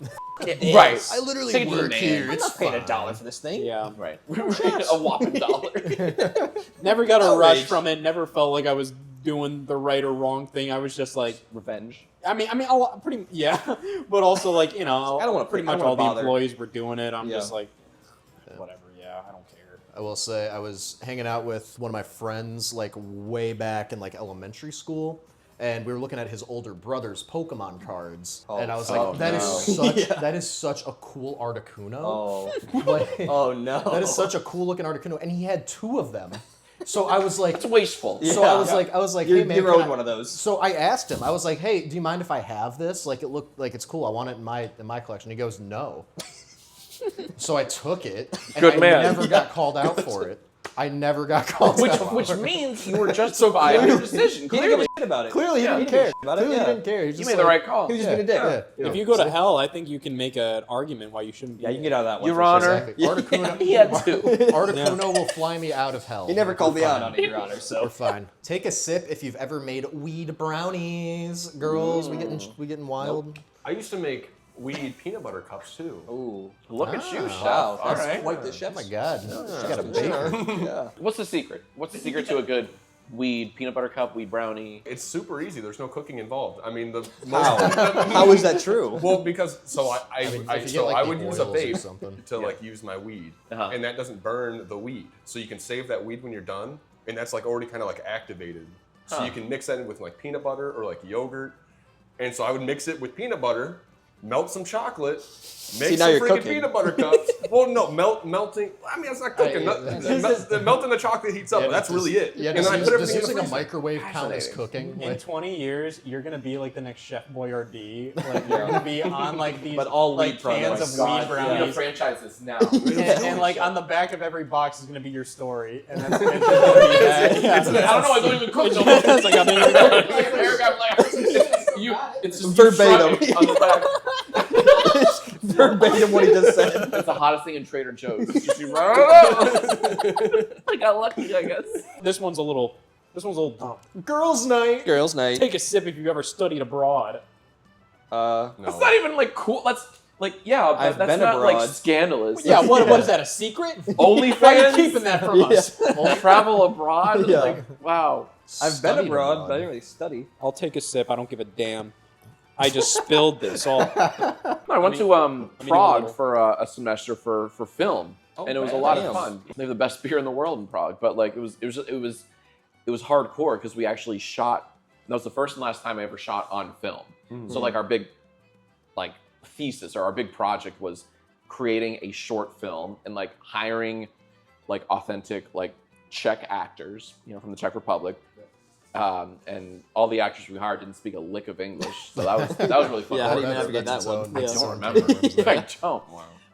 Right. I literally Take it to the work man. here. I'm It's not paying fine. $1 for this thing. yeah. Right. A whopping $1. Never got a rush Outrage. from it. Never felt like I was doing the right or wrong thing. I was just like, Revenge. I mean, a lot, pretty, yeah, but also like, you know, I don't wanna- pretty I don't much wanna all the bother. employees were doing it. I'm Yeah. just like, whatever. Yeah, I don't care. I will say I was hanging out with one of my friends like way back in like elementary school, and we were looking at his older brother's Pokemon cards, Oh, and I was like, oh, "That is no. such Yeah. that is such a cool Articuno. Oh. Like, Oh no. that is such a cool looking Articuno, and he had 2 of them. So I was like, It's wasteful. so Yeah. I was like, You, hey man, you can rode I-" one of those. So I asked him. I was like, "Hey, do you mind if I have this? Like, it looked like it's cool. I want it in my collection." He goes, "No." So I took it, and Good I man. never got called out for it. I never got called out. Which means you were justified in your decision. He didn't give a shit about it. Clearly he Yeah, didn't care. about it, Clearly yeah. he didn't care. You made the right call. He was just being a dick. If you go to hell, I think you can make an argument why you shouldn't be. Yeah, you can get out of that one. Your for Honor. sure. Exactly. Articuno, He had to. Articuno will fly me out of hell. He never called me out on it, Your Honor. We're So fine. Take a sip if you've ever made weed brownies, girls. We getting wild. I used to make weed peanut butter cups too. ooh, Look at you, chef. wow, All that's right. quite the Oh chef. my god, she got a baker. Yeah. What's the secret? What's the secret to a good weed peanut butter cup, weed brownie? It's super easy. There's no cooking involved. I mean, the How? most. How is that true? Well, because If you get, like, I the would use a oils or vape something. to like use my weed, Uh-huh. and that doesn't burn the weed. So you can save that weed when you're done, and that's like already kind of like activated. So Huh. you can mix that in with like peanut butter or like yogurt, and so I would mix it with peanut butter, melt some chocolate, make now some you're freaking cooking. peanut butter cups. Well, no, melting. I mean, that's not cooking. Melting the chocolate heats up. Yeah, but that's just- really it. Yeah, and then I just, put just everything in using the a freezer. microwave count as Fascinating. cooking. In Like, 20 years, you're gonna be like the next Chef Boyardee. Like you're gonna be on like these But all like wheat cans products. of Oh weed my God. brownies. franchise this now. And like on the back of every box is gonna be your story, and that's it's just gonna be that. Yeah. I don't know. I don't even cook no It's like, I mean, it's just Verbatim. you on the back. Verbatim what he just said. It's the hottest thing in Trader Joe's. It's just you I got lucky, I guess. this one's a little dumb. girls' night. Girls' night. Take a sip if you've ever studied abroad. No. That's not even like cool. That's like but I've that's been not abroad. like scandalous. Yeah, what is that? A secret? Why are you OnlyFans. keeping that from us? We'll travel abroad. Yeah. Like wow. I've been Studied abroad, but I didn't really study. I'll take a sip. I don't give a damn. I just spilled this all. I went to a Prague little. for a semester for film, and it was a lot of damn. fun. They have the best beer in the world in Prague, but like it was hardcore because we actually shot. That was the first and last time I ever shot on film. So like our big like thesis or our big project was creating a short film and like hiring like authentic like Czech actors, from the Czech Republic. And all the actors we hired didn't speak a lick of English, so that was really fun. Yeah, how do you That's- navigate that's that its one? own- Yeah. its I own don't remember. memories. I don't.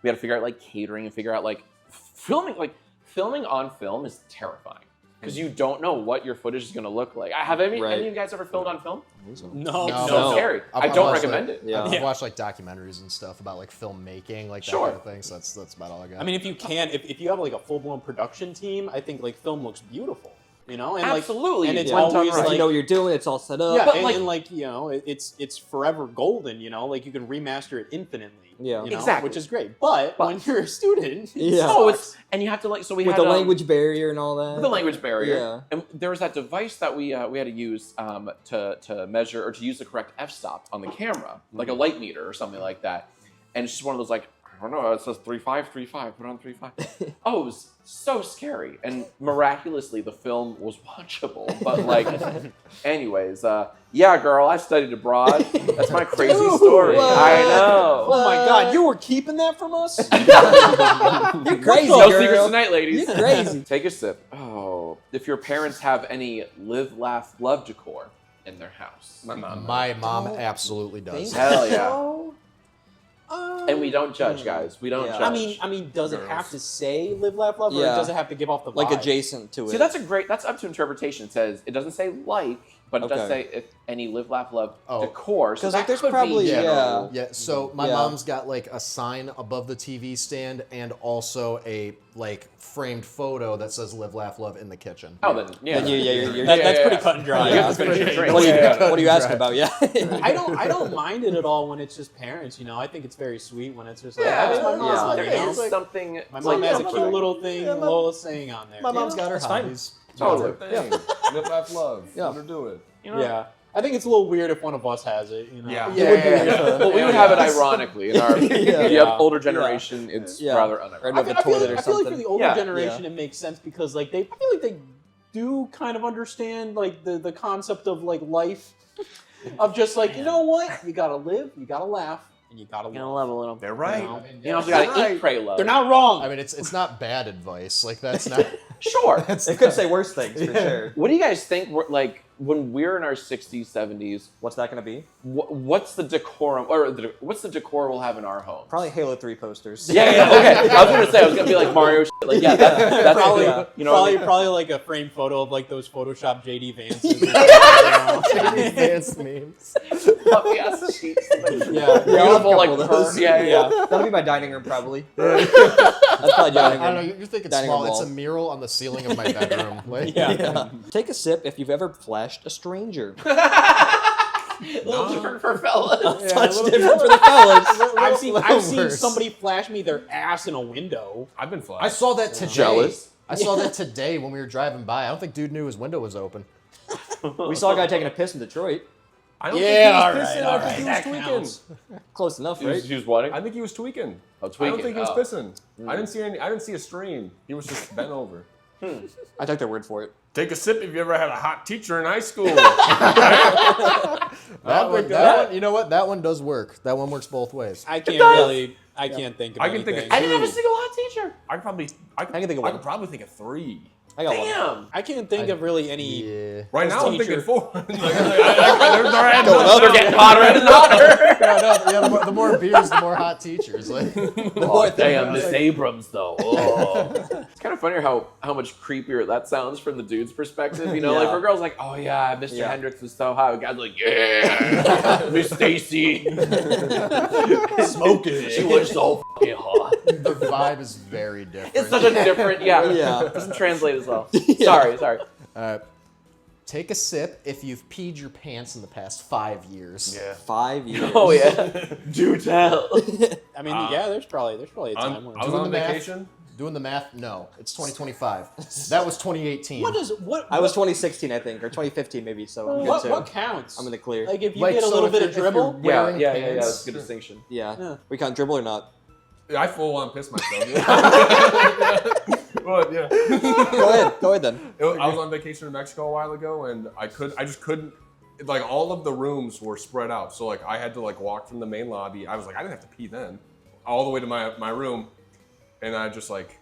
We had to figure out like catering and figure out like filming. Like filming on film is terrifying because you don't know what your footage is going to look like. Have any of you guys ever filmed on film? No, It's No. so scary. I I've don't watched, recommend like- it. Yeah. I've watched like documentaries and stuff about like filmmaking, like that Sure. kind of thing. So that's about all I got. I mean, if you can, if you have like a full blown production team, I think like film looks beautiful. And Absolutely. like, and it's Yeah. always Right. like You know what you're doing. It's all set up. yeah, But, and like- it's forever golden. Like you can remaster it infinitely. Yeah. Exactly. Which is great. But when you're a student, Yeah. Oh, and you have to like so we With had the language barrier and all that. with the language barrier. Yeah. And there was that device that we had to use to measure or to use the correct f-stop on the camera, like a light meter or something like that. And it's just one of those like, I don't know, it says 3.5, put it on 3.5. Oh, it was so scary. And miraculously the film was watchable. But like, anyways, yeah, girl, I studied abroad. That's my crazy story. what? I know. oh my God, you were keeping that from us? You're crazy, No girl. secrets tonight, ladies. You're crazy. Take a sip. Oh, if your parents have any live, laugh, love decor in their house. my mom absolutely does. Hell yeah. And we don't judge, guys. We don't Yeah. judge. I mean, does it have to say live, laugh, love, or Yeah. does it have to give off the vibe? Like adjacent to it. See, that's up to interpretation. It says, it doesn't say like, but it does Okay. say if any live, laugh, love Oh. decor. So 'Cause, that like, there's could probably- be general. Yeah, so my Yeah. mom's got like a sign above the TV stand and also a like framed photo that says "Live, Laugh, Love" in the kitchen. Oh, then, yeah. Then you're That's pretty cut and dry. You have to finish your drink. What are you, Yeah. what are you asking about? Yeah. I don't mind it at all when it's just parents. I think it's very sweet when it's just like, Yeah, oh, it's my mom. there is something. My mom has a like, cute little thing, Lola's saying on there. My mom's got her That's fine. hobbies. Totally. Live, laugh, love. Yeah. Let her do it. Yeah. I think it's a little weird if one of us has it. Yeah. Well, we would have it ironically. In our the Yeah. older generation, it's Yeah. rather Or unironic. no, the toilet or I feel like for something. the older Yeah. generation, it makes sense because I feel like they do kind of understand like the concept of like life, of just like you know what, you gotta live, you gotta laugh, and you gotta love. a little. They're right. You also gotta eat, pray, love. They're not wrong. I mean, it's not bad advice. Like that's not. Sure. They could say worse things for sure. What do you guys think? Like, when we're in our 60s, 70s, What's that gonna be? what's the decorum, or what's the decor we'll have in our home? Probably Halo 3 posters. Yeah, okay. I was gonna say, I was gonna be like Mario shit. Like, yeah, that's Probably, you know, probably like a framed photo of like those Photoshop JD Vances. Advanced memes. puffy ass sheets. Yeah. Beautiful, like, of those. yeah. That'll be my dining room, probably. That's probably dining room. I don't know. You're thinking Dining small. room It's a wall. mural on the ceiling of my bedroom. Like, Yeah. Take a sip if you've ever flashed a stranger. A little different for fellas. Much different for the fellas. I've seen worse. somebody flash me their ass in a window. I've been flashed. I saw that today. Jealous? I saw that today when we were driving by. I don't think dude knew his window was open. We saw a guy taking a piss in Detroit. I don't Yeah, think he was all pissing. right, I think that he was counts. tweaking. Close enough, right? He was wanting? I think he was tweaking. Oh, I tweaking. don't think he was Oh. pissing. I didn't see any. I didn't see a stream. He was just bent over. I took their word for it. Take a sip if you ever had a hot teacher in high school. That one, you know what? That one does work. That one works both ways. I can't really. I can't think of I can think anything. of I didn't have a single hot teacher. I could probably. I can think of I one. could probably think of 3. I got one. Damn. I can't think of really any. Yeah. Right now, I'm Teacher. thinking 4. They're Getting hotter and hotter. Yeah, the more beers, the more hot teachers. Like, Oh, damn, Miss Abrams, though. Oh. It's kind of funny how much creepier that sounds from the dude's perspective. You know, like Yeah. for girls, like, oh yeah, Mr. Yeah. Hendricks was so hot. Guys like, yeah, Miss Stacy, Smoking. she was so fucking hot. the vibe is very different. It's such a different, yeah. Yeah. Doesn't translate as well. Yeah. Sorry. Take a sip if you've peed your pants in the past 5 years. Yeah. 5 years. Oh yeah. Do tell. I mean, yeah, there's probably a time where. I was Doing on the math. vacation. Doing the math? No, it's 2025. That was 2018. I was 2016, I think, or 2015 maybe, so I'm good too. What counts? I'm in the clear. Like if you Like, get a so little if bit you're- of if you're dribble. wearing Yeah. pants- That's a good distinction. Yeah. We count dribble or not? I full on pissed myself. But yeah. Go ahead then. I was on vacation in Mexico a while ago, and I just couldn't. Like all of the rooms were spread out, so like I had to like walk from the main lobby. I was like, I didn't have to pee then, all the way to my room, and I just like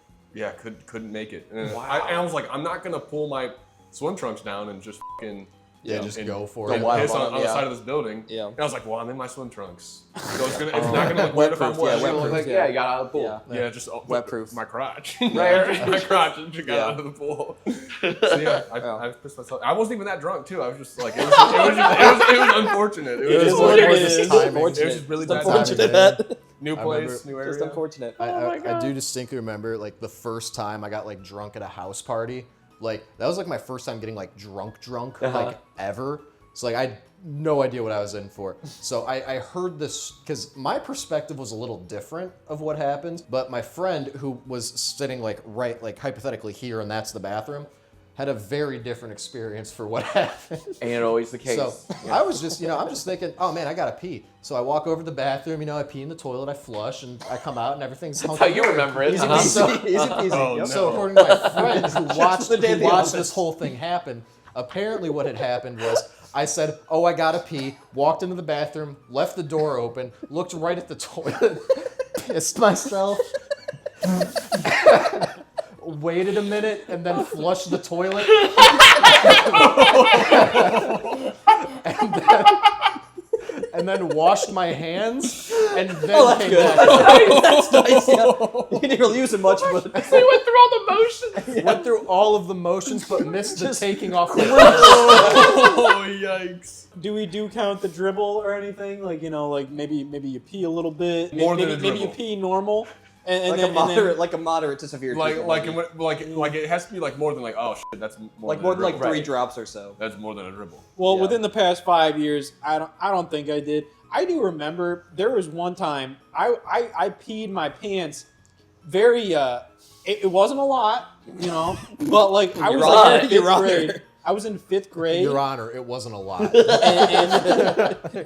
couldn't make it. And I was like, I'm not gonna pull my swim trunks down and just fucking. Yeah, just go for Go it. wild Piss on on them, the yeah. side of this building. Yeah. And I was like, well, I'm in my swim trunks. So it's not gonna look weird if I'm Wetproof, yeah, wet. wetproof. Like, yeah, you got out of the pool. Yeah. Yeah, just Wetproof. my crotch. Right. Just my crotch just got Yeah. out of the pool. So yeah, Oh. I pissed myself. I wasn't even that drunk too. I was just like, it was unfortunate. It was is just what it like- is. It Timing. was just really It's bad unfortunate timing. that. New I place, remember- new area. Just unfortunate. I do distinctly remember like the first time I got like drunk at a house party. Like that was like my first time getting like drunk like ever. So like I had no idea what I was in for. So I heard this because my perspective was a little different of what happened. But my friend who was sitting like right like hypothetically here and that's the bathroom had a very different experience for what happened. Ain't always the case. So I was just, I'm just thinking, oh man, I gotta pee. So I walk over to the bathroom, I pee in the toilet, I flush, and I come out and everything's That's how you remember it. Easy Uh-huh. peasy. Easy peasy. Oh, Yep. no. So according to my friend who watched, the day of the office. this whole thing happen, apparently what had happened was I said, oh, I gotta pee, walked into the bathroom, left the door open, looked right at the toilet, pissed myself, waited a minute, and then flushed the toilet. and then washed my hands, and then came back. That's nice. Yeah. You didn't really use it much, but They went through all the motions. Went through all of the motions, but missed the taking off the Oh yikes! Do we count the dribble or anything? Like like maybe you pee a little bit. More than maybe a maybe you dribble. pee normal, and like then a moderate, like a moderate to severe. Like treatment, like it has to be like more than like oh shit that's more like more than like a dribble. 3 drops or so. That's more than a dribble. Well, Yeah. within the past 5 years, I don't think I did. I do remember there was one time I peed my pants very it wasn't a lot, but like I was Your like Honor, in Your 5th Honor. grade. I was in 5th grade. Your Honor, it wasn't a lot. and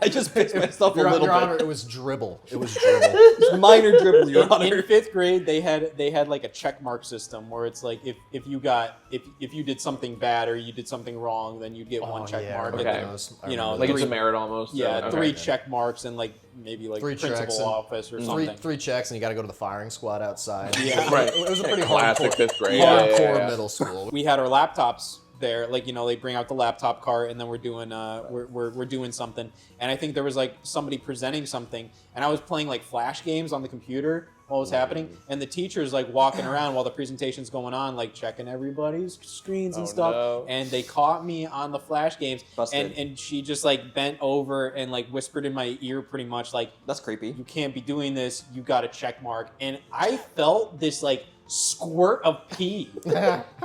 I just pissed myself a Your little Honor, bit. it was dribble. It was dribble. It's minor dribble, Your in Honor. 5th grade, they had like a check mark system where it's like if you did something bad or you did something wrong, then you'd get one check mark. okay. And then, I you know, remember Like those. it's a merit almost. yeah, Okay. 3 check marks and like maybe like 3 checks principal and office or three, something. 3 checks, and you got to go to the firing squad outside. Yeah. Right. It was a pretty Classic hardcore, 5th grade. hardcore Yeah. middle school. We had our laptops there, like, you know, they bring out the laptop cart, and then we're doing we're doing something, and I think there was like somebody presenting something, and I was playing like Flash games on the computer while it was happening, and the teacher's like walking around while the presentation's going on, like checking everybody's screens and stuff, no. and they caught me on the Flash games, and she just like bent over and like whispered in my ear pretty much like, That's creepy. you can't be doing this, you got a check mark. And I felt this like squirt of pee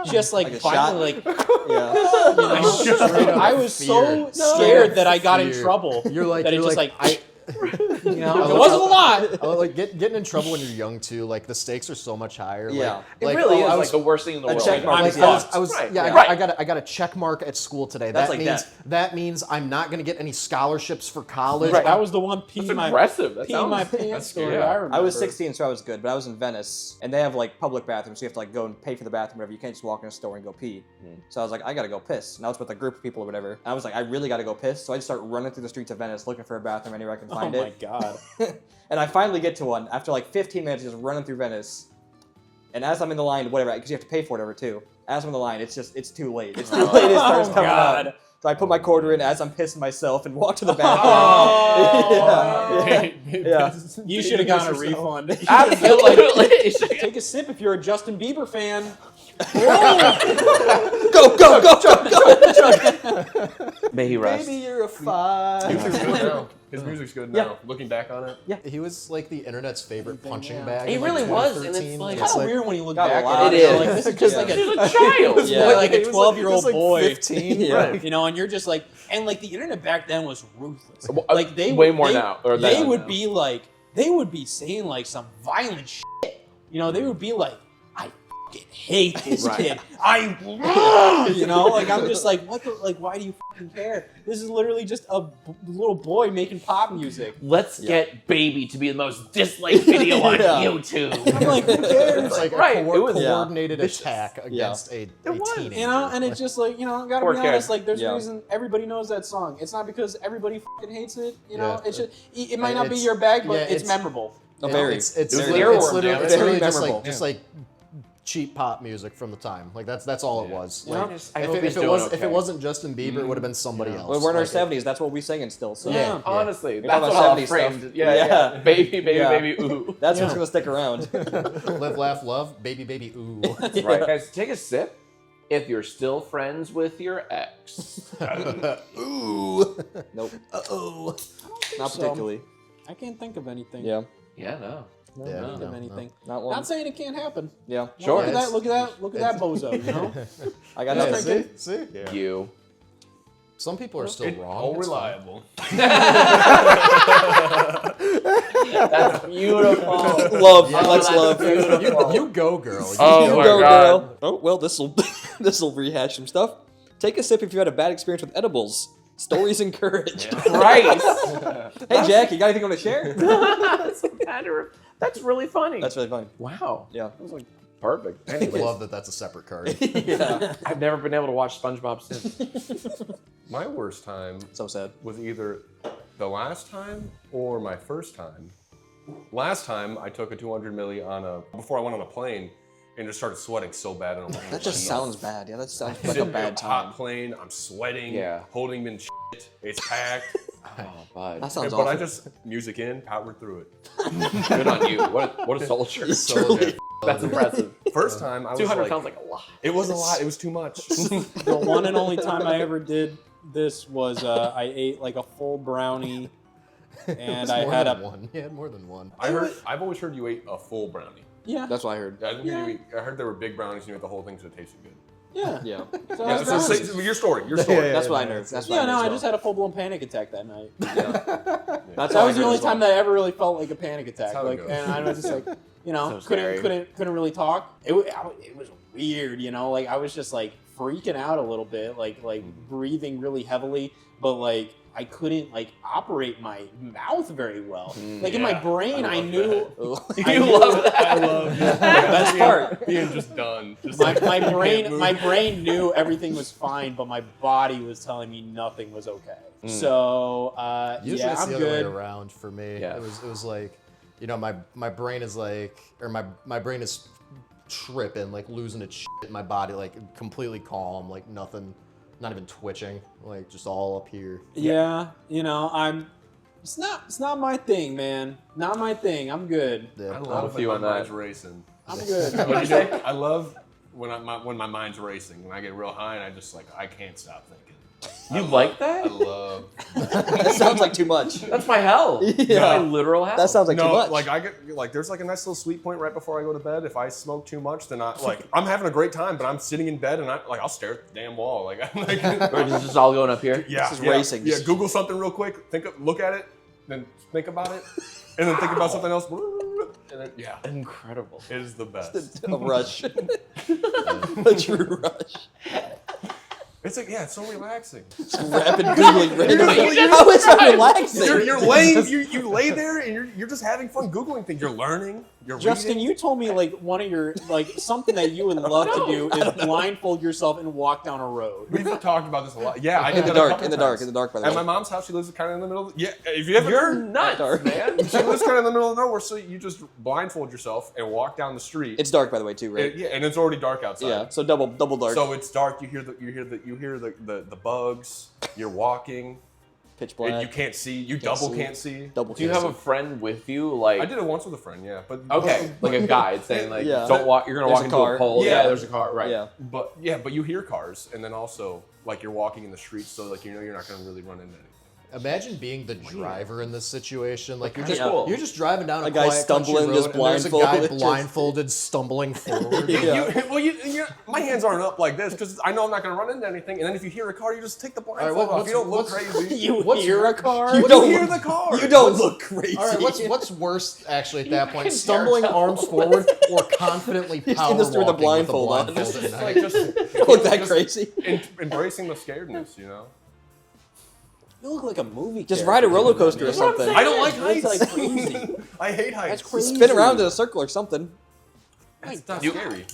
just like, Like a finally shot? like Yeah. you know, I was so scared that I got in Fear. trouble. You're like, that it you're just like, like you know, it wasn't a lot. like getting in trouble when you're young too. Like the stakes are so much higher. Yeah. It like, really is I like the worst thing in the world. check mark I'm is- fucked. I was Right, yeah, yeah. I got a check mark at school today. That's That like means that means I'm not gonna get any scholarships for college. Right. That was the one pee That's my aggressive. That pee sounds- my pants that's story. scary. I remember. I was 16, so I was good, but I was in Venice, and they have like public bathrooms, so you have to like go and pay for the bathroom, whatever. You can't just walk in a store and go pee. So I was like, I gotta go piss. And I was with a group of people or whatever. And I was like, I really gotta go piss. So I just start running through the streets of Venice looking for a bathroom anywhere I can Oh find my it. god. And I finally get to one after like 15 minutes just running through Venice. And as I'm in the line, whatever, because you have to pay for it, whatever, too. As I'm in the line, it's too late. It's too late. It starts coming God. out. So I put my quarter in as I'm pissing myself and walk to the bathroom. Yeah. You should have gotten a refund. Absolutely. Take a sip if you're a Justin Bieber fan. Go, go, go, go. May he rest. Maybe you're a 5. Music's good now. His music's good now. Looking back on it. He was like the internet's favorite punching bag. He in, like, really was, and it's 2013. like- It's kind of weird when you look got a back lot at it. It You're is. like, this is just like He's a a child. Yeah. like a He was 12-year-old like boy. 15. Yeah. You know, and you're just like, and like the internet back then was ruthless. Well, Like they way would- more they- now, or they then would now. be like, they would be saying like some violent shit. You know, they would be like, I fucking hate this Right. kid. You know, like I'm just like, what the, like, why do you fucking care? This is literally just a little boy making pop music. Let's get Baby to be the most disliked video on Yeah. YouTube. I'm like, who cares? It's like Right, a it was- coordinated vicious. attack against a was. teenager. You know, and it's just like, you know, gotta Poor be kid. honest, like there's a Yeah. reason everybody knows that song. It's not because everybody fucking hates it, you know, Yeah. it's just, it might not be It's- your bag, but yeah, it's it's- memorable. No, Yeah, very. It's It was literally, an it's earworm, literally, damn it. it's literally Very just memorable. like cheap pop music from the time. Like that's all it was. Yeah. Like, I hope if he's it doing was okay. if it wasn't Justin Bieber, it would have been somebody else. Well, we're in our Like, 70s. That's what we singing still. So Yeah. Honestly, You're that's talking what about I 70s framed. stuff. Yeah, Yeah. Baby, baby, Yeah. baby, ooh. that's what's gonna stick around. Live, laugh, love, baby, baby, ooh. Right, guys, take a sip. If you're still friends with your ex. Ooh. Nope. Uh-oh. Not so. particularly. I can't think of anything. Yeah. Yeah, no. I Yeah, can't think of no, anything. Not one. Not saying it can't happen. Yeah. Sure. Look at that. Look at that. Look at that bozo. You know. I got Yeah, nothing. see? Yeah. You. Some people are still wrong. All It's fine. reliable. That's beautiful. Love. Yeah. Let's That's love. beautiful. You go, girl. Oh You my go, God. girl. Oh well, this'll rehash some stuff. Take a sip if you had a bad experience with edibles. Stories encouraged. Christ. Hey Jack, you got anything you want to share? That's really funny. That's really funny. Wow. Yeah. That was like perfect. I Anyways, love that that's a separate card. Yeah. I've never been able to watch SpongeBob since. My worst time So sad. was either the last time or my first time. Last time I took a 200 milli before I went on a plane and just started sweating so bad. And I'm like, That just sounds bad. Yeah, that sounds like a sitting in bad hot time. plane. I'm sweating. Yeah. Holding him in shit. It's packed. Oh, bud. That sounds but awful. I just music in, powered through it. Good on you. What a soldier. So That's impressive. First time I was 200 like, sounds like a lot. it was a lot. It was too much. The one and only time I ever did this was I ate like a full brownie, and I had a one. He had more than one. I've always heard you ate a full brownie. yeah That's what I heard. I didn't hear you eat, I heard there were big brownies and you ate the whole thing so it tasted good. yeah Yeah. So I Yeah, was so brownies. say, your story. Your story. That's what I know. That's what Yeah, no, I I know. just had a full blown panic attack that night. That's That what was I the heard only as well. time that I ever really felt like a panic attack. how it Like, goes. and I was just like, you know, So scary. couldn't really talk. It was weird, you know. Like I was just like freaking out a little bit, like breathing really heavily, but like I couldn't like operate my mouth very well. Like in my Yeah, brain, I love knew. that. I knew love that. I love The best part. being just done. Just my, like, my you can't brain move. my brain knew everything was fine, but my body was telling me nothing was okay. So Usually yeah, it's I'm the other way good. around for me. Yeah. It was like, you know, my brain is like, or my brain is tripping, like losing its shit in my body, like completely calm, like nothing, not even twitching, like just all up here. Yeah, you know, it's not my thing, man. Not my thing. I'm good. Yeah. I love a few when on my that. mind's racing. I'm good. What'd you say? I love when my mind's racing. When I get real high and I just like I can't stop thinking. You like that? I love. That sounds like too much. That's my hell. Yeah. My literal hell. That sounds like too No, much. like I get like there's like a nice little sweet point right before I go to bed. If I smoke too much, then I'm having a great time, but I'm sitting in bed and I'll stare at the damn wall. Like I'm like Or is this just all going up here? yeah, This is yeah, racing. Yeah, Google something real quick. Look at it, then think about it, and then think about something else. And then, yeah, Incredible. it is the best. a rush. A true rush. It's like it's so relaxing. Rapid Googling randomly. How is that relaxing? You're laying, you lay there and you're just having fun Googling things. You're learning. You're Justin, reading. you told me like one of your like something that you would love to do is blindfold yourself and walk down a road. We've talked about this a lot. Yeah, I In did the that a dark, couple in the times. dark, in the dark, by the At way. my mom's house, she lives kind of in the middle. Yeah, if you ever You're nuts, Dark. man. she lives kind of in the middle of nowhere, so you just blindfold yourself and walk down the street. It's dark, by the way, too, right? Yeah, and it's already dark outside. Yeah, so double dark. So it's dark. You hear the bugs. You're walking. Pitch And black. you can't see. You Can't double see. can't see. Double Do you can't have a see. friend with you? Like, I did it once with a friend. Yeah, but okay, like a guide saying like, Yeah. don't walk. You're gonna There's walk a into car. a pole. Yeah. Yeah, there's a car. Right. Yeah. but you hear cars, and then also like you're walking in the streets, so like you're not gonna really run into anything. Imagine being the driver in this situation. Like you're just Yeah. you're just driving down a guy quiet stumbling, country just road, and there's a guy blindfolded, just- blindfolded stumbling forward. Yeah. My hands aren't up like this because I know I'm not gonna run into anything. And then if you hear a car, you just take the blindfold off. You don't look crazy. You What's- hear a car? You You don't hear look- the car. You don't look crazy. All right, what's worse actually at that point? can Stumbling dare arms forward or confidently Just power in the street with a walking blindfold on. with a blindfold It's at like night? just You don't look that just crazy. embracing the scaredness, you know. You look like a movie. Just character. ride a roller coaster or something. I don't like It's heights. like crazy. I hate heights. That's crazy. Spin around in a circle or something. That's not You- scary.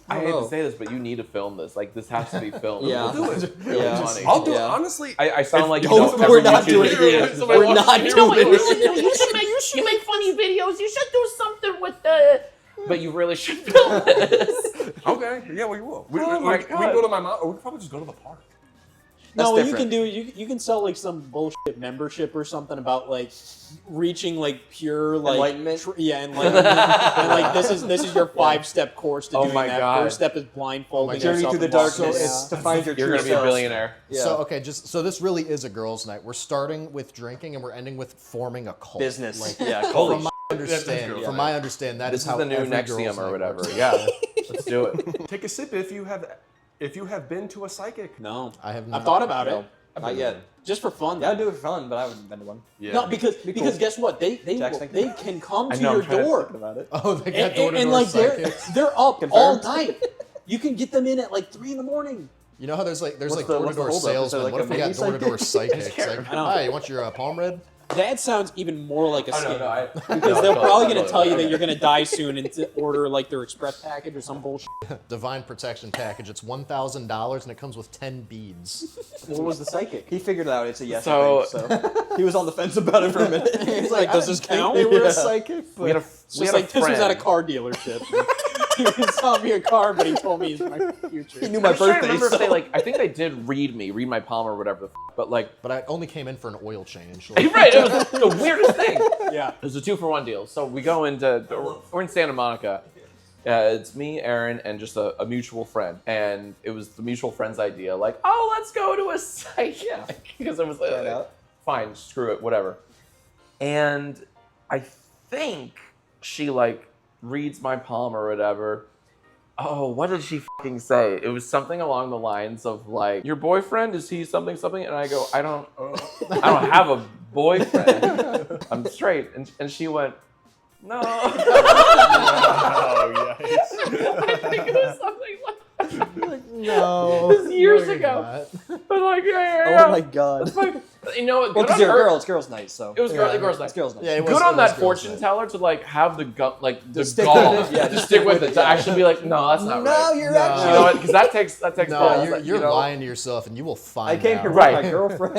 I hate know. to say this, but you need to film this. Like, this has to be filmed. Yeah. Do it. Really Yeah. funny. I'll do it. Yeah. Honestly, I sound like you Don't- know we're every not YouTube doing video. it. We're not doing it. You make funny videos. You should do something with the. But you really should film this. okay. Yeah, we will. We Oh my we God. go to my mom, or we could probably just go to the park. No, That's what you different. can do, you can sell like some bullshit membership or something about like reaching like pure like Enlightenment? enlightenment. And like this is your 5-step course to Oh doing my that. God. First step is blindfolding Journey yourself through the and walking darkness down. to find your You're true gonna be a self. billionaire. Yeah. So okay, so this really is a girls' night. We're starting with drinking and we're ending with forming a cult. Business. Like, Yeah, from college. my understanding, Yeah. from my understanding, that This is is how the new every Nexium girls' or night whatever. works. Yeah. Let's do it. Take a sip if you have been to a psychic. No, I have I've not. thought about it Not yet. just for fun. Yeah, I'd do it for fun, but I haven't been to one. Yeah. No, because guess what? They Jackson? can come I to know, your I'm trying to door. think about it. Oh, they got And, door to and door like psychics. they're up Confirmed? all night. You can get them in at like 3 a.m. You know how there's like What's the- door to what's the door holdup? Is there, salesmen. like, What a if we got mini door to door psychics? scared. Like, I know. hi, you want your palm read? That sounds even more like a I don't scam. know. Because they're probably going to tell you that you're going to die soon and to order like their express package or some bullshit. Divine protection package. It's $1,000 and it comes with 10 beads. What was the psychic? He figured it out. It's a yes. So- I think, so he was on the fence about it for a minute. He's like, does this count? They were Yeah. a psychic, but We had a, It's we just had like a this was at a friend. car dealership. He was selling me a car, but he told me it's my future. He knew my I'm trying to birthday. remember if So. they like. I think they did read my palm or whatever. But like, I only came in for an oil change. right, it was the weirdest thing. Yeah. It was a 2-for-1 deal. So we go into, we're in Santa Monica. It's me, Aaron, and just a mutual friend. And it was the mutual friend's idea, like, oh, let's go to a psychic. Because it was Try it out. fine, screw it, whatever. And I think she like reads my palm or whatever. Oh, what did she fucking say? It was something along the lines of like, your boyfriend, is he something? And I go, I don't have a boyfriend. I'm straight. And she went, no. Oh, yikes. I think it was something like No. This is years no, you're ago. not. But like, yeah. Oh my god. You know what? Well, Good because on you're a her. girl, it's girls' night, so. It was girls' night. It's girls' night. Yeah, it was, Good on it was that girls' fortune night. teller to like have the the stick gall, with it? Yeah, to stick with it, to actually be like, no, that's not No, right. you're No. actually. You know what? Because that takes No, balls. you're you know? lying to yourself, and you will find I came out. here with Right. my girlfriend.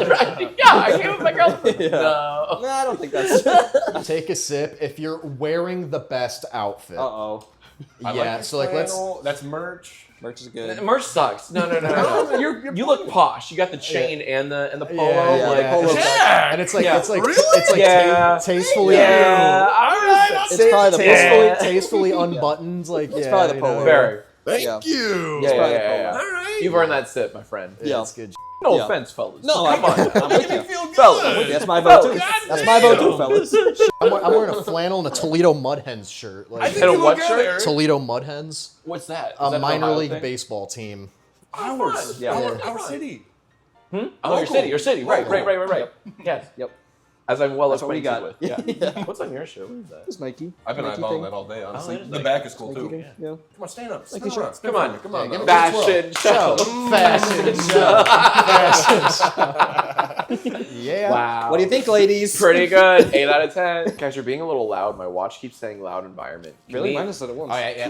Right. Yeah, I came with my girlfriend. Yeah. No. No, I don't think that's. Take a sip if you're wearing the best outfit. Uh-oh. I Yeah, the so like let's. flannel. That's merch. Merch is good. Merch sucks. No. You look posh. You got the chain and the polo. Yeah, like, yeah. polo. Yeah. And it's like Yeah. it's like Really? it's like Yeah. tastefully Yeah. It's probably the tastefully, Yeah. tastefully unbuttoned. Like It's yeah, probably the you know, polo. Very. Thank Yeah. you. Yeah, probably yeah. All right. You've earned that sip, my friend. Yeah, Yeah. it's good. No Yeah. offense, fellas. No, Come on. I'm with you. Feel good. Fellas. I'm with you. That's my vote too. God That's my vote too, damn. fellas. I'm wearing a flannel and a Toledo Mud Hens shirt. I Like think And a you what look shirt? good, Eric. Toledo Mud Hens, What's that? Is a that an minor Ohio league thing? baseball team. Ours. Yeah. Our city. Oh, your city. Right. Yes. Yep. As I'm well That's what we acquainted got. with. Yeah. What's on your shirt? What is that? It's Nike. I've been Nike eyeballing thing. that all day, honestly. it is The Nike. back is cool, Nike too. thing. Yeah. Come on, stand up. Nike Stand shirt. up. Come on. Come on. Yeah, now. Fashion show. Fashion show. Yeah. Wow. What do you think, ladies? Pretty good. 8 out of 10. Guys, you're being a little loud. My watch keeps saying loud environment. Really? Mine just said it once. Oh yeah,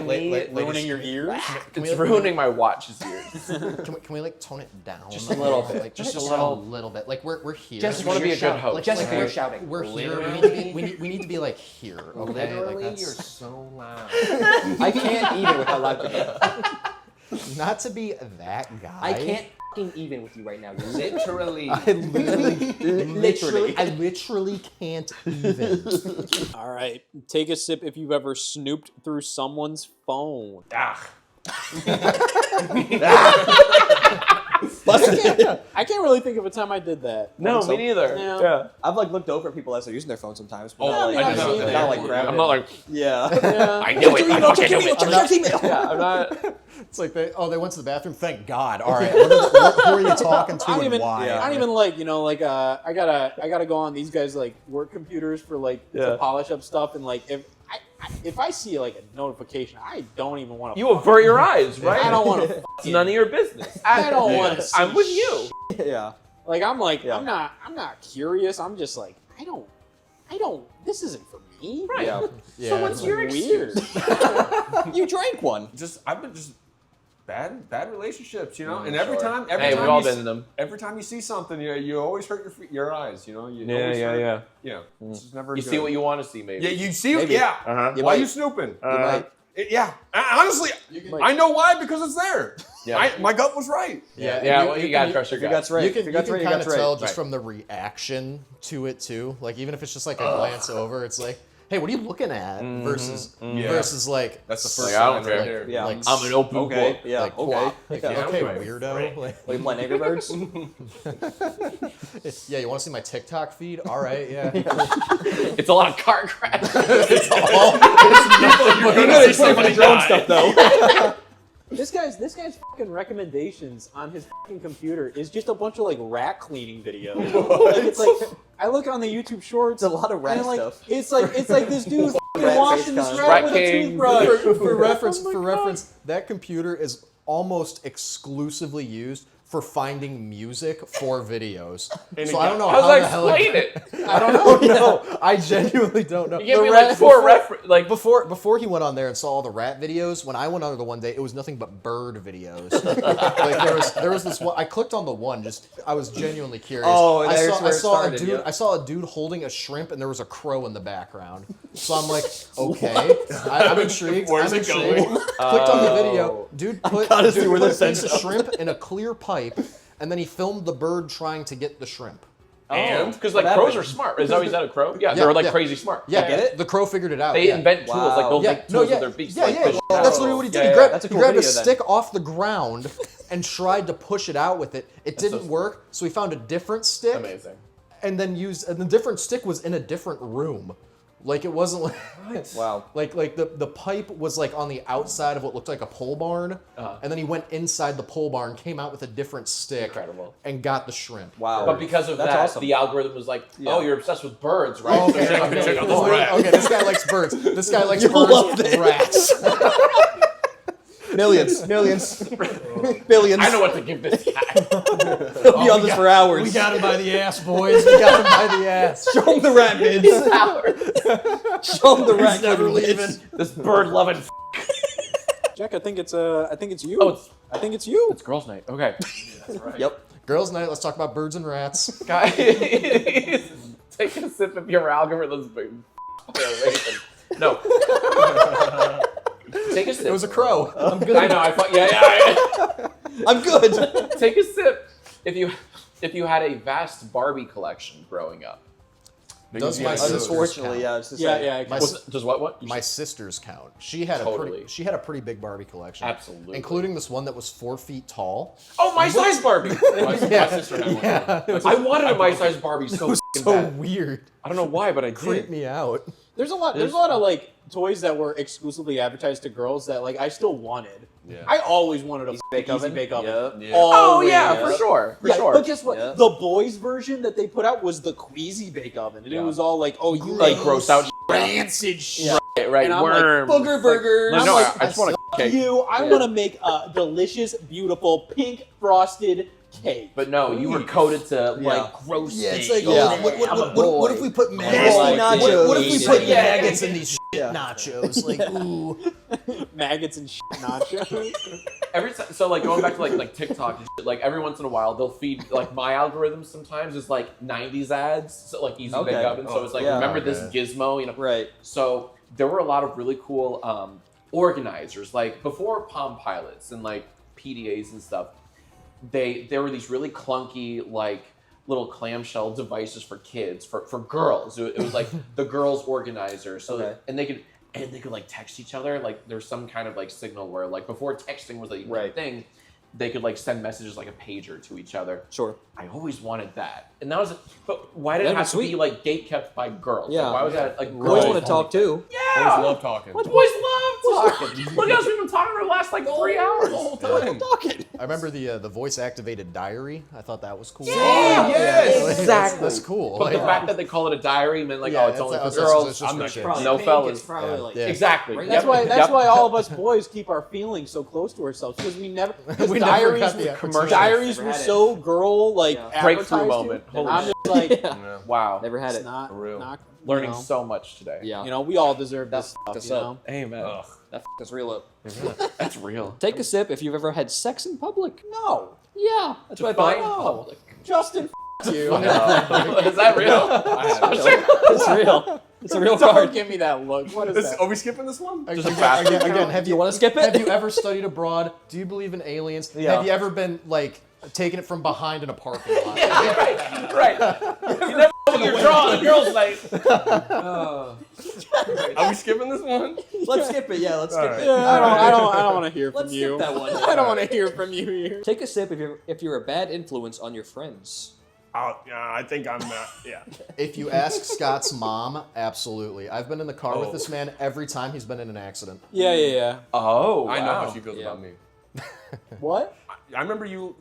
Ruining your ears? It's ruining my watch's ears. Can we like tone it down? Just a little bit. Like Just just a a little. little bit. Like we're here. Just want to be a good host. Like, Jessica, like, you're shouting. We're here. We need to be like here. Okay. Literally, Like, you're that's, so loud. I can't even with how loud you are. not to be that guy. I can't fucking even with you right now. You're Literally. I literally can't even. All right. Take a sip if you've ever snooped through someone's phone. I can't really think of a time I did that. No, so. me neither. Yeah. I've like looked over at people as they're using their phone sometimes. But Oh, not, I like, mean, I've seen not, that. like grabbing I'm not it. like, Yeah. Yeah. I knew it. I fucking knew it. Check your email. Yeah, I'm not. It's like they went to the bathroom. Thank God. All right. Who are you talking to I don't and even. why? I don't even like. You know, like I gotta go on these guys like work computers for like Yeah. to polish up stuff, and like if I see like a notification, I don't even want to. You avert your eyes, right? I don't want to. It's none of your business. I don't want to. I'm with you. Yeah. Like I'm like Yeah. I'm not curious. I'm just like I don't. This isn't for me. Right. Yeah. Yeah, So what's it's your like- Weird. You drank one. I've been just bad relationships, you know. And Sure. every Hey, time we've all you been in them. Every time you see something, you always hurt your eyes, you know. You Yeah, always yeah, hurt- yeah. Yeah. It's just never. You good. see what you want to see, maybe. Yeah, you see. Maybe. Yeah. Uh-huh. You Why might. are you snooping? You might. Yeah. Honestly, I know why, because it's there. Yeah. My gut was right. Yeah, well, you gotta trust your Your gut. gut's right. You can, Your gut's right. Your kind gut's of right. tell just Right. from the reaction to it too. Like even if it's just like a glance over, it's like, hey, what are you looking at? Versus Yeah. versus like That's the first Like, I don't sign care. right there. Yeah. like, I'm an open Okay. book. Yeah. like, Okay. like, Yeah. okay, Right. weirdo. Like, Are you playing Angry Birds? yeah, you want to see my TikTok feed? All right, yeah. It's a lot of car crashes. It's all. You know they play funny drone stuff though. This guy's fucking recommendations on his fucking computer is just a bunch of like rat cleaning videos. Like, it's like I look on the YouTube Shorts. It's a lot of rat and like stuff. it's like this dude fucking Rat washing face this con. rat Rat with a King. toothbrush. for reference, Oh my God. that computer is almost exclusively used for finding music for videos. So I don't know I was how like, the hell. explain it. I don't know. No, I genuinely don't know. You gave me rat- like four references. Like, Before he went on there and saw all the rat videos, when I went on there one day, it was nothing but bird videos. Like there was this one. I clicked on the one. Just I was genuinely curious. Oh, I there's where it saw started, a dude. yeah. I saw a dude holding a shrimp, and there was a crow in the background. So I'm like, okay, I'm intrigued. Where's I'm it intrigued. going? Clicked on the video. Dude put gotta see where put this a piece ends of up. shrimp in a clear pipe, and then he filmed the bird trying to get the shrimp. And because like What crows happened? are smart. Is that what you said, a crow? Yeah, Yeah, they're like yeah. crazy smart. Yeah, get it? The crow figured it out. They yeah. invent tools. Like they'll Yeah, make tools with their beaks. yeah, like, yeah. fish. That's literally what he did. Yeah, He yeah. grabbed, That's a he cool grabbed a video, then. stick off the ground and tried to push it out with it. It didn't so- work, so he found a different stick. Amazing. And then and the different stick was in a different room. Like it wasn't like Wow. like the pipe was like on the outside of what looked like a pole barn, and then he went inside the pole barn, came out with a different stick, Incredible. and got the shrimp. Wow. But because of That's that, awesome. the algorithm was like, Yeah. "Oh, you're obsessed with birds, right?" Oh, So you're not gonna check out look this for rat. Okay, this guy likes birds. This guy likes You birds love and this. rats. Millions. Billions. I know what to give this guy. He'll be on this for hours. We got him by the ass, boys. We got him by the ass. Show him the rat bids. Show him the rat never bids. leaving. This bird loving. Jack, I think it's you. Oh, I think it's you. it's girls' night. Okay. Yep. Girls' night. Let's talk about birds and rats. Guys, take a sip of your algorithm's No. Take a sip. It was a crow. I'm good. I know. I thought. Yeah. I'm good. Take a sip. If you had a vast Barbie collection growing up. Does my sisters Unfortunately, count? yeah. It's just Yeah. Does what? My sisters count. She had Totally. a pretty big Barbie collection. Absolutely. Including this one that was 4 feet tall. Oh, my size Barbie. My sister had one. Yeah. I wanted a my size Barbie so So bad. weird. I don't know why, but I Creeped did. me out. There's a lot of like toys that were exclusively advertised to girls that like I still wanted. Yeah. I always wanted a Bake bake oven? bake oven. Yep. Yeah. Oh Always. yeah, for sure. For Yeah, sure. but guess what? Yeah. The boys' version that they put out was the queasy bake oven, and it was all like, "Oh, you Like gross out. rancid shit." Right. And I'm like, Worms. Booger burgers. No, I'm no, like, I just want a cake. I want to make a delicious, beautiful, pink frosted cake. But no, you were coded to Yeah. like gross. Yeah, it's thing. like, Yeah. what if we put Nasty maggots? nachos. What if we put Yeah. maggots in these shit Yeah. nachos? Like, ooh. Maggots and shit nachos. Every time, so like going back to like TikTok and shit, like every once in a while they'll feed like my algorithm sometimes is like 90s ads, so like easy Okay. bake oven. So it's like Yeah. remember this Okay. gizmo, you know. Right. So there were a lot of really cool organizers, like before Palm Pilots and like PDAs and stuff. There were these really clunky like little clamshell devices for kids for girls. It was like the girls organizer. So Okay. and they could like text each other. Like there's some kind of like signal where like before texting was like Right. a thing, they could like send messages like a pager to each other. Sure. I always wanted that, and that was. But why did it That'd be have to be sweet. like gate kept by girls? Yeah. Like, why was that like Boys girls want to talk too. Yeah. Boys love talking. Boys love talking. Look at us, we've been talking for the last like 3 hours. The whole time. I remember the voice activated diary. I thought that was cool. Yeah, yes. exactly. That's cool. But the Like, fact that they call it a diary meant like, Yeah, oh, it's only for it's girls. just I'm for not chicks. sure. No fellas. It's probably like Yeah. Exactly. Right. That's Yep. why why all of us boys keep our feelings so close to ourselves because we never We never diaries got the opportunity. diaries Never were had it. so girl like Yeah. Breakthrough advertised moment. to. Holy I'm shit. just like Yeah. Wow. Never had it's it. not For real. not Learning you know, so much today. Yeah. you know, we all deserve That this stuff, f***ed us you up. know. Amen. Ugh. That f***ed us real up. That's real. Take a sip if you've ever had sex in public. No. Yeah, that's what I Define thought. public. Justin you. Is that real? I have it. It's real. It's a real Don't card. give me that look. What is that? Are we skipping this one? Just a fast food Again, have You want to skip it? Have you ever studied abroad? Do you believe in aliens? Yeah. Have you ever been like taking it from behind in a parking lot? right. You never know your draw on girls' night. Are we skipping this one? Let's skip it. Yeah, let's skip Alright. it. I don't want to hear from Let's you. skip that one. I don't want to hear from you here. Take a sip if you're a bad influence on your friends. I think I'm not. Yeah. If you ask Scott's mom, absolutely. I've been in the car with this man every time he's been in an accident. Yeah. Oh, I know wow. how she feels Yeah. about me. What? I remember you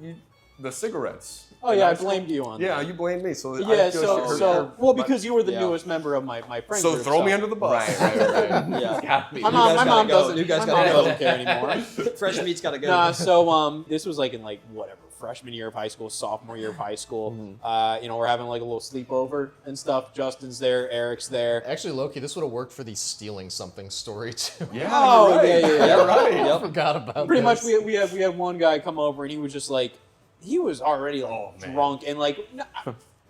the cigarettes. Oh yeah, I blamed you on Yeah, that. you blamed me. So I Yeah, feel well, because you were the Yeah. newest member of my friend So group, throw me under the bus. Right. Yeah. Gotta be. My guys gotta mom go. doesn't. You guys my mom gotta go. doesn't care anymore. Fresh meat's gotta go. Nah, so this was like in like whatever freshman year of high school, sophomore year of high school. Mm-hmm. You know, we're having like a little sleepover and stuff. Justin's there, Eric's there. Actually, Loki, this would have worked for the stealing something story too. Yeah, Oh, you're right. yeah. You're right. I forgot about Pretty much, this. we had one guy come over and he was just like, he was already like Oh, man. drunk and like.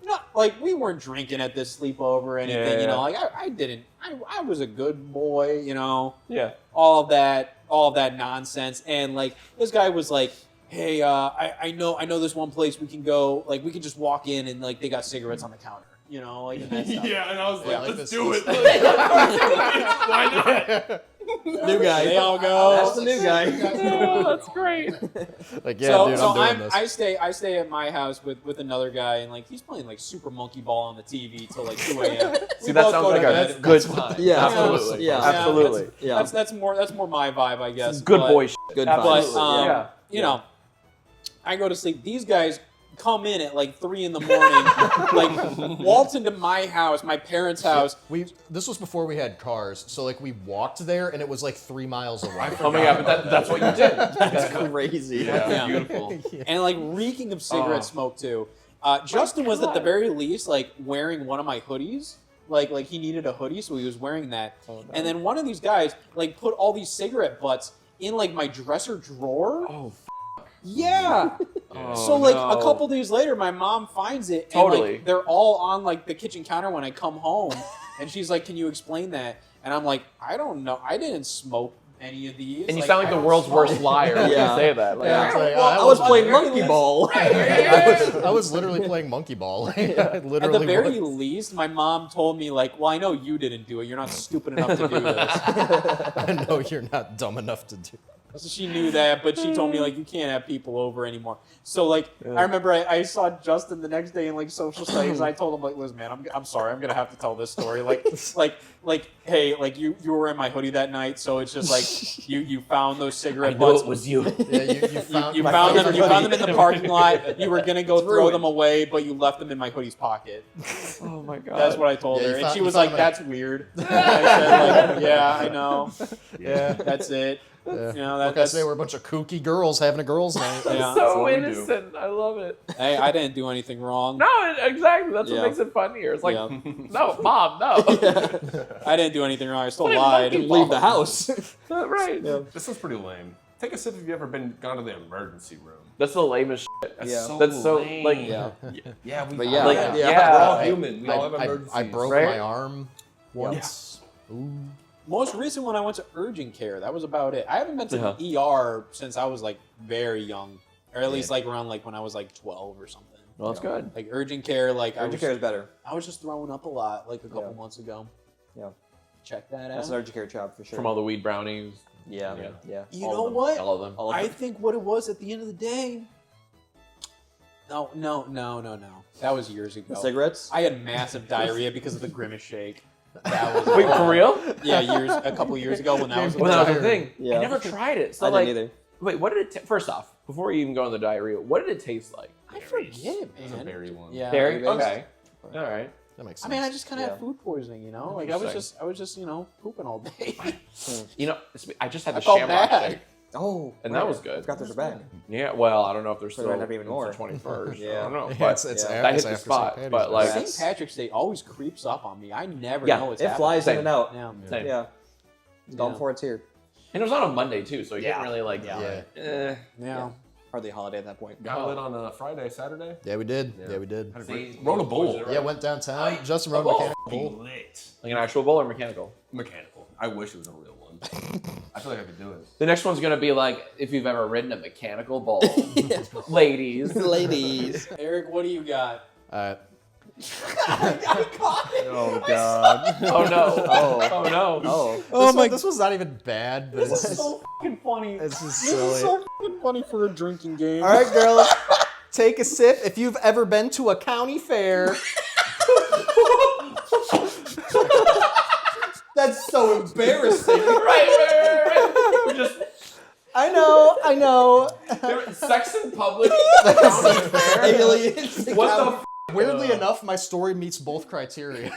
Not like we weren't drinking at this sleepover or anything, you know. Like I was a good boy, you know. Yeah. All of that nonsense, and like this guy was like, "Hey, I know this one place we can go. Like we can just walk in and like they got cigarettes on the counter, you know, like and that stuff." Yeah, and I was Yeah, like, like let's this- do it. this- Why not? New guy. They all go. That's the new guy. Oh, that's great. Like, yeah, so dude, so I'm doing this. I stay at my house with another guy, and like he's playing like Super Monkey Ball on the TV till like 2 a.m. See, that sounds like a good time. Yeah, Absolutely. Yeah. Absolutely. Yeah. That's more my vibe, I guess. Good but- boy shit. Good But vibes. Yeah. you know, I go to sleep. These guys come in at like 3 in the morning, like waltz into my house, my parents' house. This was before we had cars, so like we walked there and it was like 3 miles away. Oh my god, but that's what you did. That's crazy. Yeah, beautiful. And like reeking of cigarette smoke too. Justin was at the very least like wearing one of my hoodies. Like he needed a hoodie, so he was wearing that. And then one of these guys like put all these cigarette butts in like my dresser drawer. Oh, yeah. So like a couple days later, my mom finds it, and Totally. like they're all on like the kitchen counter when I come home, and she's like, "Can you explain that?" And I'm like, "I don't know. I didn't smoke any of these." And you sound like the world's worst liar when you say that. Like, Yeah. It's like, I was playing monkey ball. I was literally playing monkey ball. I literally At the very was. least, my mom told me like, "Well, I know you didn't do it. You're not stupid enough to do this." I know you're not dumb enough to do. So she knew that, but she told me like you can't have people over anymore. So like I remember I saw Justin the next day in like social studies. And I told him like, listen, man, I'm sorry, I'm gonna have to tell this story. Like hey, like you were wearing my hoodie that night, so it's just like you found those cigarette butts. it was you. Yeah, you found them. You found them in the parking lot. You were gonna go throw them away, but you left them in my hoodie's pocket. Oh my god. That's what I told Yeah, her, you and found- she you was found like, them "That's weird." And I said, like, "Yeah, I know. Yeah. That's it." Yeah. You know, Like I that's say, we're a bunch of kooky girls having a girls' night. yeah. so what we do. innocent. I love it. Hey, I didn't do anything wrong. No, exactly. That's Yeah. what makes it funnier. It's like, Yeah. no, mom, no. I didn't do anything wrong. I still Play lied. monkey Leave the house. Right. This one's pretty lame. Take a sip if you ever gone to the emergency room. That's the lamest shit. Yeah. That's so lame. like Yeah. Yeah, we But yeah, Like, yeah. yeah. we're all human. We all have I emergencies. broke right? my arm once. Ooh. Most recent one, I went to urgent care. That was about it. I haven't been to Yeah. the ER since I was like very young, or at least like around like when I was like 12 or something. Well, that's good. Like urgent care, like Urgent care is better. I was just throwing up a lot like a couple months ago. Yeah. Check that out. That's an urgent care job for sure. From all the weed brownies. Yeah. Yeah. Yeah. You all know of them. what? All of them. All of I it. think what it was at the end of the day. No. That was years ago. Cigarettes? I had massive diarrhea because of the Grimace shake. That was Wait, for real? Yeah, a couple years ago when that was. Well, that was the thing. Yeah. I never tried it. So I like, didn't either. wait, what did it? First off, before we even go on the diarrhea, what did it taste like? I forget, It's a man. berry one. Yeah. Berry. berry-based. Okay. All right. That makes I sense. mean, I just kind of Yeah. had food poisoning, you know. Like I was just, you know, pooping all day. You know, I just had I the felt shamrock bad. shake, Oh. and that right. was good. I forgot there's a bag. Yeah. Well, I don't know if there's So still I'd have even more. it's the 21st. Yeah. I don't know. Yeah, But it's yeah. that it's hit the after spot, St. but, Patty's like- Day. That's- St. Patrick's Day always creeps up on me. I never Yeah, know it's It flies in Same. and out. Yeah. Same. Yeah. Gone Yeah. before it's here. And it was on a Monday too, so you Yeah. didn't really like. Yeah. Yeah. Hardly a holiday at that point. Got lit on a Friday, Saturday. Yeah, we did. Yeah, we did. Rode a bull. Yeah, went downtown. Justin rode a bull. mechanical bull. Lit. Like an actual bowl or mechanical. Mechanical. I wish it was a real one. I feel like I could do it. The next one's gonna be like if you've ever ridden a mechanical bull, ladies. Ladies. Eric, what do you got? Oh God. Oh no. Oh. Oh no. Oh. This was not even bad, but This is so fucking funny. it's just This is silly. so fucking funny for a drinking game. All right, girls, take a sip. If you've ever been to a county fair. That's so embarrassing. right. We just I know. sex in public. Aliens. What the? Weirdly enough, my story meets both criteria.